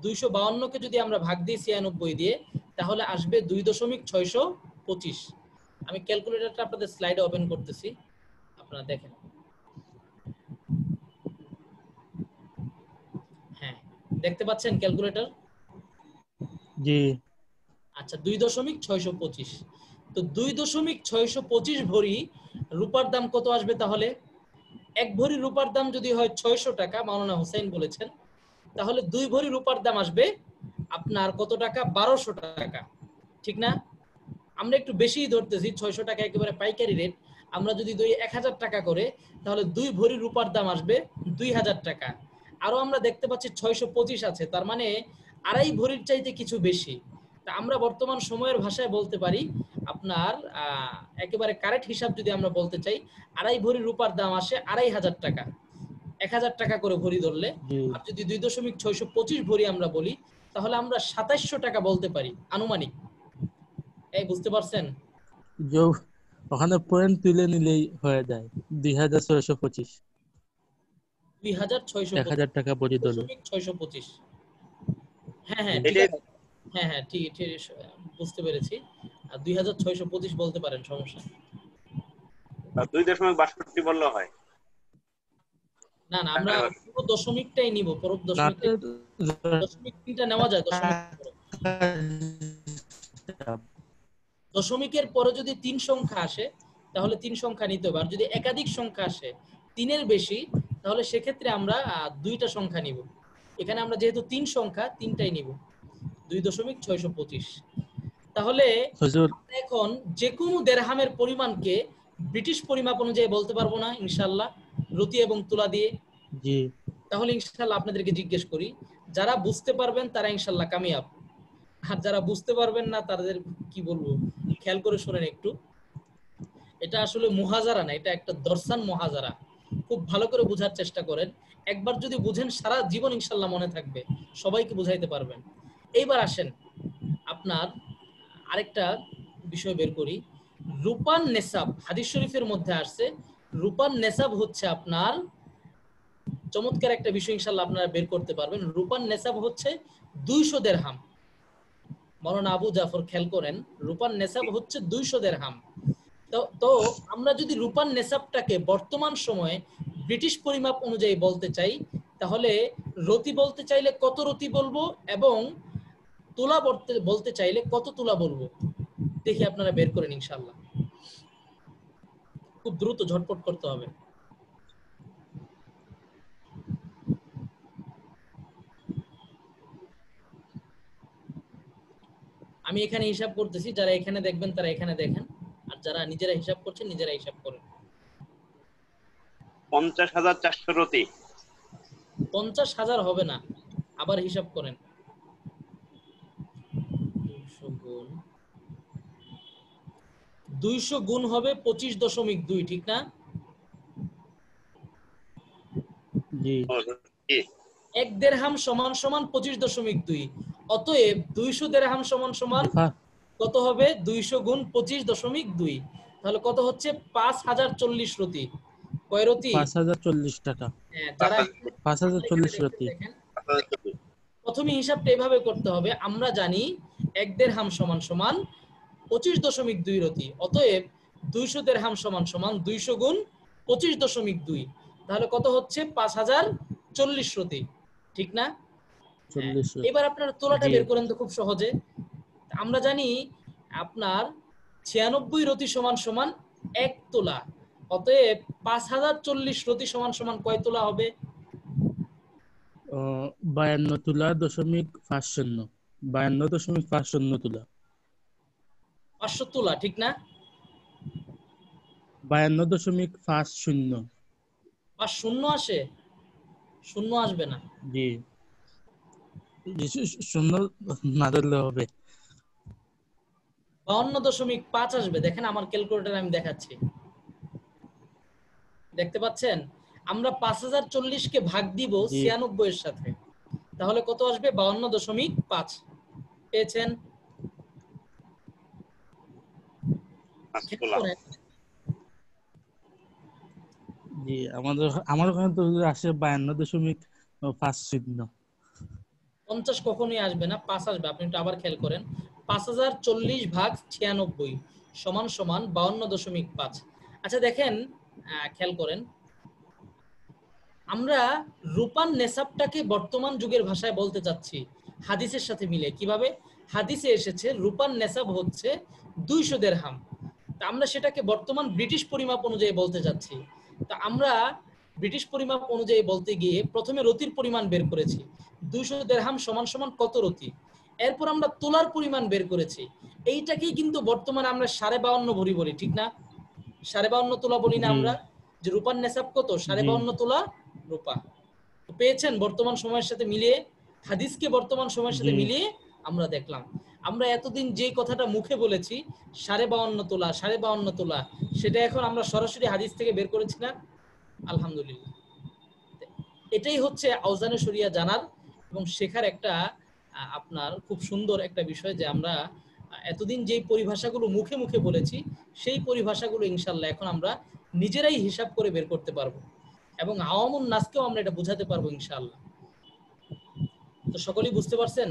252 কে যদি আমরা ভাগ দিই 96 দিয়ে, তাহলে আসবে 2.625। আমি ক্যালকুলেটরটা আপনাদের স্লাইডে ওপেন করতেছি, আপনারা দেখেন। হ্যাঁ, দেখতে পাচ্ছেন ক্যালকুলেটর? জি। আচ্ছা, 2.625। তো 2.625 ভরি রূপার দাম কত আসবে তাহলে? 1 ভরি রূপার দাম যদি হয় 600 টাকা, মাওলানা হোসেন বলেছেন, তাহলে 2 ভরি রূপার দাম আসবে আপনার কত টাকা? 1200 টাকা, ঠিক না? আমরা একটু বেশিই ধরতেছি, 600 টাকা একেবারে পাইকারি রেট। আমরা যদি 1000 টাকা করে, তাহলে 2 ভরি রূপার দাম আসবে 2000 টাকা। আরো আমরা দেখতে পাচ্ছি 625 আছে, তার মানে আড়াই ভরির চাইতে কিছু বেশি। তা আমরা বর্তমান সময়ের ভাষায় বলতে পারি আপনার একেবারে কারেক্ট হিসাব যদি আমরা বলতে চাই, আড়াই ভরি রূপার দাম আসে 2500 টাকা, 1000 টাকা করে ভরি ধরলে। আর যদি 2.625 ভরি আমরা বলি, তাহলে আমরা 2700 টাকা বলতে পারি আনুমানিক। এই বুঝতে পারছেন? ওখানে পয়েন্ট তুলে নিলেই হয়ে যায় 2625। 1000 টাকা ভরি ধরলে 625। হ্যাঁ হ্যাঁ হ্যাঁ হ্যাঁ, ঠিক বুঝতে পেরেছি। 2625 বলতে পারেন, সমস্যা 2.62 বললে হয় না। না, আমরা পুরো দশমিকটাই নিব, পুরো দশমিকটা নেওয়া যায়। দশমিকের পরে যদি 3 সংখ্যা আসে, তাহলে 3 সংখ্যা নিতে হবে। আর যদি একাধিক সংখ্যা আসে 3-এর বেশি, তাহলে সেক্ষেত্রে আমরা 2টা সংখ্যা নিব। এখানে আমরা যেহেতু 3 সংখ্যা, 3টাই নিব, 2.625। তাহলে এখন যে কোনো দিরহামের পরিমাণকে ব্রিটিশ পরিমাপ অনুযায়ী বলতে পারবো না ইনশাআল্লাহ, রতি এবং তুলা দিয়ে? জি। তাহলে ইনশাআল্লাহ আপনাদেরকে জিজ্ঞেস করি যারা বুঝতে পারবেন তারা ইনশাল্লাহ কামিয়াব, আর যারা বুঝতে পারবেন না তাদের কি বলবো, খেয়াল করে শোনেন একটু। এটা আসলে মুহাজারা না, এটা একটা দর্শন মুহাজারা। খুব ভালো করে বোঝার চেষ্টা করেন। একবার যদি বুঝেন সারা জীবন ইনশাল্লাহ মনে থাকবে, সবাইকে বুঝাইতে পারবেন। এইবার আসেন আপনার আরেকটা বিষয় বের করি। রূপান নেসাব হাদিস শরীফের মধ্যে আসছে, রূপান নেসাব হচ্ছে আপনার চমৎকার একটা বিষয়, ইনশাল্লাহ আপনারা বের করতে পারবেন। রূপান নেসাব হচ্ছে 200 দিরহাম। মাওলানা আবু জাফর খেয়াল করেন, রূপান নেসাব হচ্ছে 200 দিরহাম। তো আমরা যদি রূপান নেসাবটাকে বর্তমান সময়ে ব্রিটিশ পরিমাপ অনুযায়ী বলতে চাই, তাহলে রতি বলতে চাইলে কত রতি বলবো এবং তুলা বলতে চাইলে কত তুলা বলবো, দেখি আপনারা বের করেন ইনশাআল্লাহ। খুব দ্রুত ঝটপট করতে হবে। আমি এখানে হিসাব করতেছি, যারা এখানে দেখবেন তারা এখানে দেখেন, আর যারা নিজেরা হিসাব করছেন নিজেরা হিসাব করেন। 50,400 রতি। 50,000 হবে না, আবার হিসাব করেন। 200 গুণ হবে 25.2, ঠিক না? জি। এক দেড়হাম সমান সমান 25.2। অতএব 200 দেড়হাম সমান সমান কত হবে? 200 গুণ 25.2, তাহলে কত হচ্ছে? 5,040 রতি। কয় রতি? 5,040 টাকা। হ্যাঁ, যারা 5,040 রতি। দেখেন, প্রথমে হিসাবটা এভাবে করতে হবে। আমরা জানি এক দেড়হাম সমান সমান 25.2 রতি। অতএব 200 দেড়হাম সমান সমান 200 গুণ 25.2, তাহলে কত হচ্ছে? 5,040 রতি, ঠিক না? এবার আপনার তোলাটা বের করেন তো খুব সহজে। আমরা জানি আপনার 96 রতি সমান সমান 1 তোলা। অতএব 5,040 রতি সমান সমান কয় তোলা হবে? 52 তোলা দশমিক 50, 52.50 তোলা। 500 তোলা, ঠিক না? 52.50। 5 শূন্য আসে? শূন্য আসবে না। জি, শূন্য না ধরলে হবে। 52.5 আসবে। দেখেন আমার ক্যালকুলেটর আমি দেখাচ্ছি, দেখতে পাচ্ছেন? আমরা 5,040 কে ভাগ দিব 96 এর সাথে, তাহলে কত আসবে? 52.5। পেয়েছেন? জি, আমার ওখানে তো আসে 52.50। 50 কখনোই আসবে না, 5 আসবে। আপনি একটু আবার খেয়াল করেন, 5,040 ভাগ 96 সমান সমান 52.5। আচ্ছা দেখেন, খেয়াল করেন, আমরা রূপান নেসাবটাকে বর্তমান যুগের ভাষায় বলতে যাচ্ছি হাদিসের সাথে মিলে। কিভাবে? হাদিসে এসেছে রূপান নেসাব হচ্ছে 200 দিরহাম। তা আমরা সেটাকে বর্তমান ব্রিটিশ পরিমাপ অনুযায়ী বলতে যাচ্ছি। তা আমরা ব্রিটিশ পরিমাপ অনুযায়ী বলতে গিয়ে প্রথমে রতির পরিমাণ বের করেছি, 200 দিরহাম সমান সমান কত রতি। এরপর আমরা তোলার পরিমাণ বের করেছি। এইটাকেই কিন্তু বর্তমানে আমরা 52.5 ভরি বলি, ঠিক না? 52.5 তোলা বলি না আমরা? যে রূপার নেসাব কত? 52.5 তোলা রূপা। পেয়েছেন? বর্তমান সময়ের সাথে মিলিয়ে, হাদিসকে বর্তমান সময়ের সাথে মিলিয়ে আমরা দেখলাম। আমরা এতদিন যে কথাটা মুখে বলেছি 52.5 তোলা 52.5 তোলা, সেটা এখন আমরা সরাসরি হাদিস থেকে বের করেছি না? আলহামদুলিল্লাহ। এটাই হচ্ছে আওজানে শরিয়া জানার এবং শেখার একটা আপনার খুব সুন্দর একটা বিষয়, যে আমরা এতদিন যেই পরিভাষাগুলো মুখে মুখে বলেছি সেই পরিভাষাগুলো ইনশাল্লাহ এখন আমরা নিজেরাই হিসাব করে বের করতে পারবো এবং আওয়ামুন নাসকেও আমরা এটা বুঝাতে পারবো ইনশাআল্লাহ। তো সকলেই বুঝতে পারছেন?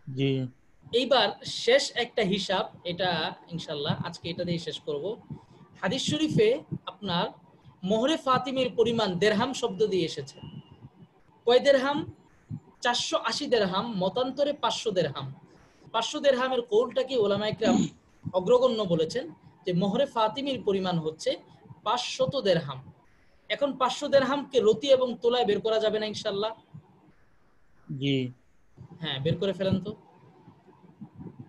জি। এইবার শেষ একটা হিসাব, এটা ইনশাআল্লাহ আজকে এটা দিয়ে শেষ করব। হাদিস শরীফে আপনার মোহরে ফাতিমের পরিমাণ দিরহাম শব্দ দিয়ে এসেছে। কয় দিরহাম? 480 দিরহাম, মতান্তরে 500 দিরহাম। 500 দিরহামের কৌলটাকে উলামায়ে কিরাম অগ্রগণ্য বলেছেন যে মোহরে ফাতিমের পরিমাণ হচ্ছে 500 দিরহাম। এখন 500 দিরহামকে রতি এবং তোলায় বের করা যাবে না ইনশাআল্লাহ? জি। হ্যাঁ, বের করে ফেলেন তো।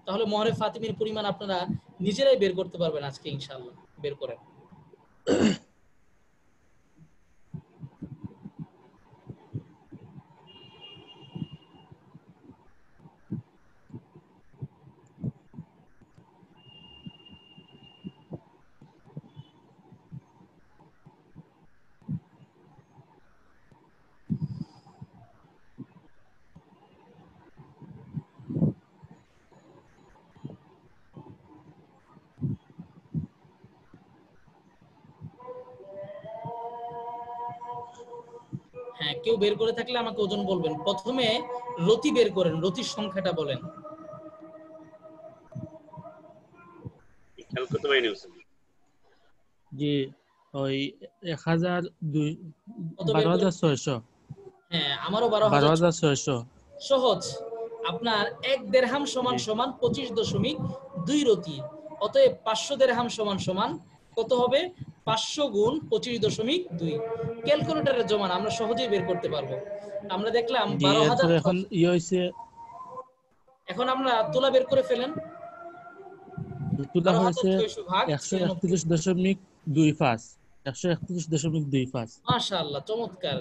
তাহলে মোহরে ফাতিমের পরিমাণ আপনারা নিজেরাই বের করতে পারবেন আজকে ইনশাআল্লাহ। বের করেন। কেউ বের করে থাকলে আমাকে ওজন বলবেন। প্রথমে রতি বের করেন, রতির সংখ্যাটা বলেন। খেয়াল করতে পারিনি হোসেন। জি ওই 1002 কত বের করেন? 12600 হ্যাঁ, আমারও 12,000। 12600 সহজ। আপনার 1 দিরহাম সমান জি। সমান 25.2 রতি। অতএব 500 দিরহাম সমান সমান কত হবে? 500 গুণ 25.2। ক্যালকুলেটরে জমান আমরা সহজেই বের করতে পারবো। আমরা দেখলাম জি এরপরে এখন 12,600। হইছে এখন আমরা তোলা বের করে ফেলেন। তুলা হয়েছে 12,600 ভাগ 131.25 131.25। মাশাআল্লাহ, চমৎকার।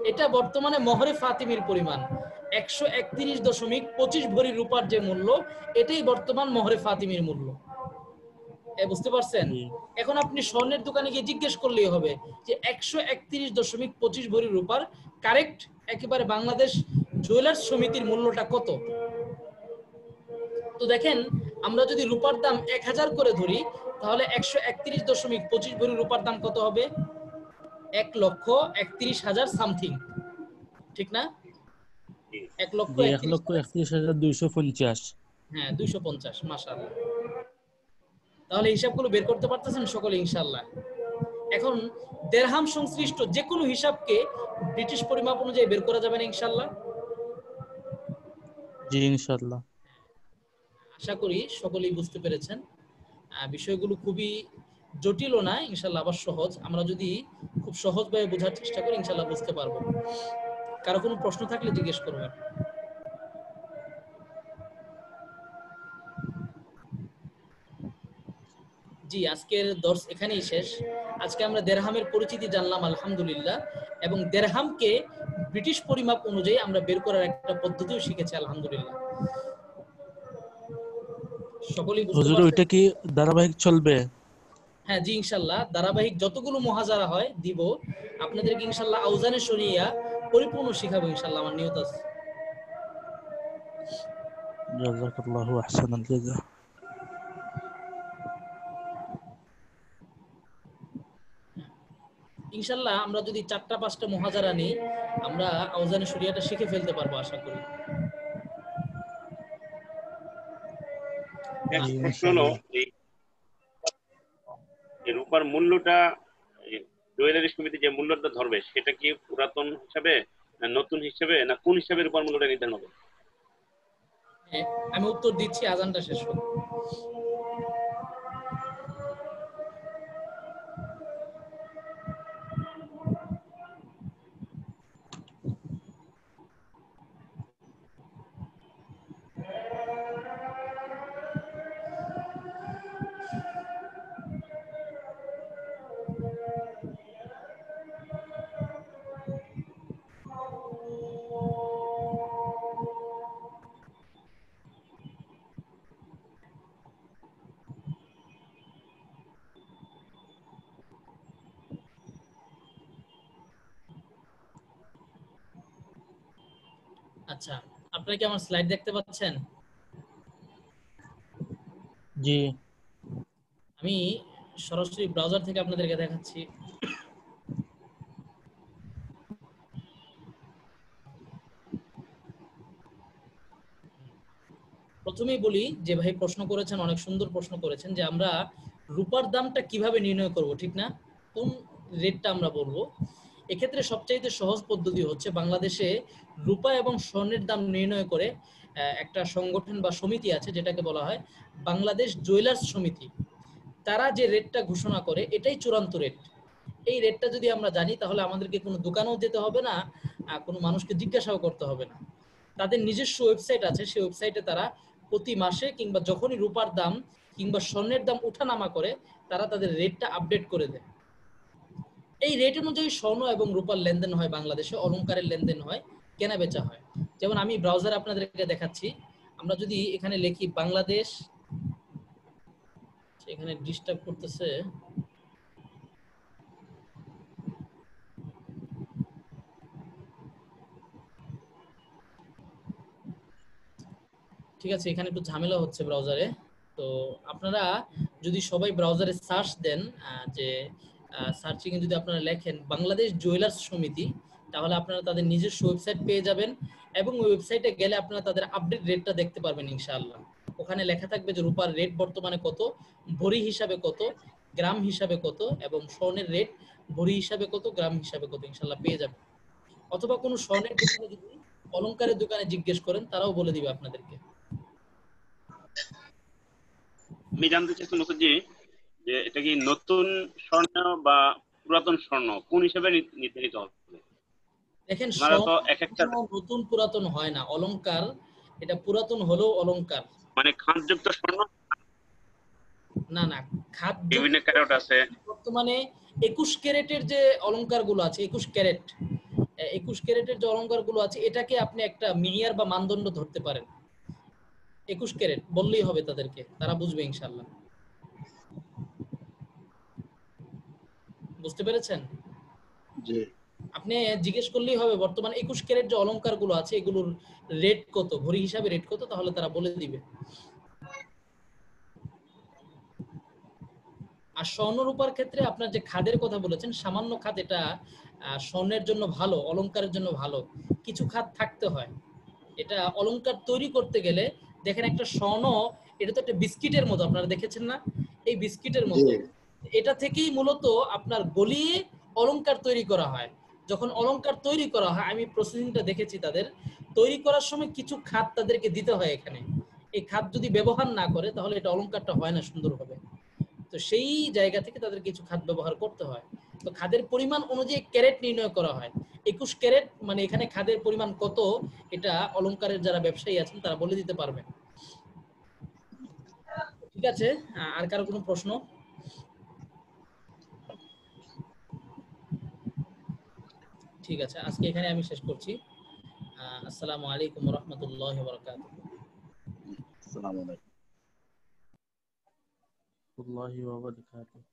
এটা বর্তমানে মহরে ফাতিমির পরিমাণ 131.25 ভরি রূপার যে মূল্য, এটাই বর্তমান মহরে ফাতিমির মূল্য। বুঝতে পারছেন? জি এখন আপনি স্বর্ণের দোকানে গিয়ে জিজ্ঞেস করলেই হবে যে 131.25 ভরি রূপার কারেক্ট একেবারে বাংলাদেশ জুয়েলার্স সমিতির মূল্যটা কত। তো দেখেন, আমরা যদি রূপার দাম 1000 করে ধরি, তাহলে 131.25 ভরি রূপার দাম কত হবে? 1,31,000 সামথিং, ঠিক না? 1,31,250। হ্যাঁ, 250। মাশাআল্লাহ। তাহলে হিসাবগুলো বের করতে পারতেছেন সকলে ইনশাআল্লাহ। এখন দিরহাম সংশ্লিষ্ট যে কোনো হিসাবকে ব্রিটিশ পরিমাপ অনুযায়ী বের করা যাবে না ইনশাআল্লাহ? জি ইনশাআল্লাহ। আশা করি সকলেই বুঝতে পেরেছেন। বিষয়গুলো খুবই জটিলও না, ইনশাআল্লাহ আবার সহজ। আমরা যদি খুব সহজভাবে বোঝার চেষ্টা করি, ইনশাআল্লাহ বুঝতে পারবো। কারো কোনো প্রশ্ন থাকলে জিজ্ঞেস করবেন। জি, আজকের দর্স এখানেই শেষ। আজকে আমরা দিরহামের পরিচিতি জানলাম আলহামদুলিল্লাহ, এবং দিরহামকে ব্রিটিশ পরিমাপ অনুযায়ী আমরা বের করার একটা পদ্ধতিও শিখেছি আলহামদুলিল্লাহ। সকলেই বুঝতে হুজুর পারছেন? ওইটা কি ধারাবাহিক চলবে? হ্যাঁ জি, ইনশাআল্লাহ ধারাবাহিক যতগুলো মুহাজারা হয় দিব আপনাদেরকে ইনশাআল্লাহ আউজানে শরিয়া পরিপূর্ণ শিখাবো ইনশাআল্লাহ, আমার নিয়ত আছে। জাযাকাল্লাহু আহসানাল জাযা। ইনশাআল্লাহ আমরা যদি 4টা-5টা মুহাজারা নেই, আমরা আউজানে শরিয়াটা শিখে ফেলতে পারবো আশা করি। জি প্রশ্ন হলো, ইনশাআল্লাহ। এই রূপার মূল্যটা জুয়েলারি সমিতি যে মূল্যটা ধরবে সেটা কি পুরাতন হিসাবে না নতুন হিসাবে না কোন হিসাবে রূপার মূল্যটা নির্ধারণ হবে? হ্যাঁ, আমি উত্তর দিচ্ছি, আজানটা শেষ হোক। আচ্ছা, আপনারা কি আমার স্লাইড দেখতে পাচ্ছেন? জি আমি সরাসরি ব্রাউজার থেকে আপনাদেরকে দেখাচ্ছি। প্রথমেই বলি যে ভাই প্রশ্ন করেছেন, অনেক সুন্দর প্রশ্ন করেছেন, যে আমরা রূপার দামটা কিভাবে নির্ণয় করব, ঠিক না? কোন রেটটা আমরা বলবো? এক্ষেত্রে সবচাইতে সহজ পদ্ধতি হচ্ছে বাংলাদেশে রূপা এবং স্বর্ণের দাম নির্ণয় করে একটা সংগঠন বা সমিতি আছে, যেটাকে বলা হয় বাংলাদেশ জুয়েলার্স সমিতি। তারা যে রেটটা ঘোষণা করে এটাই চূড়ান্ত রেট। এই রেটটা যদি আমরা জানি, তাহলে আমাদেরকে কোনো দোকানেও যেতে হবে না, কোনো মানুষকে জিজ্ঞাসাও করতে হবে না। তাদের নিজস্ব ওয়েবসাইট আছে, সেই ওয়েবসাইটে তারা প্রতি মাসে কিংবা যখনই রূপার দাম কিংবা স্বর্ণের দাম ওঠানামা করে, তারা তাদের রেটটা আপডেট করে দেয়। এই রেট অনুযায়ী স্বর্ণ এবং রূপার লেনদেন হয় বাংলাদেশে, অলংকারের লেনদেন হয়, কেনা বেচা হয়। যেমন আমি ব্রাউজারে আপনাদেরকে দেখাচ্ছি, আমরা যদি এখানে লিখি বাংলাদেশ, এখানে ডিস্টার্ব করতেছে, ঠিক আছে, এখানে একটু ঝামেলা হচ্ছে ব্রাউজারে। তো আপনারা যদি সবাই ব্রাউজারে সার্চ দেন, যে সার্চিং এ যদি আপনারা লেখেন বাংলাদেশ জুয়েলার্স সমিতি, তাহলে আপনারা তাদের নিজস্ব ওয়েবসাইট পেয়ে যাবেন এবং ওই ওয়েবসাইটে গেলে আপনারা তাদের আপডেট রেটটা দেখতে পারবেন ইনশাআল্লাহ। ওখানে লেখা থাকবে যে রূপার রেট বর্তমানে কত, ভরি হিসাবে কত, গ্রাম হিসাবে কত এবং স্বর্ণের রেট ভরি হিসাবে কত, গ্রাম হিসাবে কত ইনশাআল্লাহ পেয়ে যাবেন। অথবা কোনো স্বর্ণের দোকানে যদি অলংকারের দোকানে জিজ্ঞেস করেন তারাও বলে দিবে আপনাদেরকে। আমি জানতে চাইছি মুখুজি যে এটা কি নতুন স্বর্ণ বা পুরাতন স্বর্ণ কোন হিসাবে নির্ধারিত হবে? দেখেন আপনারা তো এক একটা নতুন পুরাতন হয় না, অলংকার এটা পুরাতন হলেও অলংকার মানে খাদযুক্ত স্বর্ণ না না, খাদ বিভিন্ন ক্যারেট আছে। বর্তমানে 21 ক্যারেটের যে অলংকার গুলো আছে, 21 ক্যারেটের যে অলংকার গুলো আছে এটাকে আপনি একটা মেয়ার বা মানদণ্ড ধরতে পারেন। 21 ক্যারেট বললেই হবে তাদেরকে, তারা বুঝবে ইনশাআল্লাহ। বুঝতে পেরেছেন? জি। আপনি জিজ্ঞেস করলেই হবে বর্তমানে 21 ক্যারেট যে অলংকার গুলো আছে এগুলোর রেট কত, ভরি হিসাবে রেট কত, তাহলে তারা বলে দিবে। আর স্বর্ণ রূপার ক্ষেত্রে আপনার যে খাদের কথা বলেছেন, সামান্য খাদ এটা স্বর্ণের জন্য ভালো, অলংকারের জন্য ভালো, কিছু খাদ থাকতে হয়। এটা অলংকার তৈরি করতে গেলে দেখেন একটা স্বর্ণ, এটা তো একটা বিস্কিটের মতো, আপনারা দেখেছেন না এই বিস্কিটের মতো, এটা থেকেই মূলত আপনার গলিয়ে অলংকার তৈরি করা হয়। যখন অলংকার তৈরি করা হয় আমি প্রসেসিংটা দেখেছি, তাদের তৈরি করার সময় কিছু খাদ তাদেরকে দিতে হয় এখানে। এই খাদ যদি ব্যবহার না করে তাহলে এটা অলংকারটা হয় না সুন্দরভাবে। তো সেই জায়গা থেকে তাদের কিছু খাদ ব্যবহার করতে হয়। তো খাদের পরিমাণ অনুযায়ী ক্যারেট নির্ণয় করা হয়। 21 ক্যারেট মানে এখানে খাদের পরিমাণ কত, এটা অলংকারের যারা ব্যবসায়ী আছেন তারা বলে দিতে পারবেন। ঠিক আছে, আর কারো কোনো প্রশ্ন? ঠিক আছে, আজকে এখানে আমি শেষ করছি। আসসালামু আলাইকুম ওয়া রাহমাতুল্লাহি ওয়া বারাকাতুহু। আসসালামু আলাইকুম ওয়া রাহমাতুল্লাহি ওয়া বারাকাতুহু।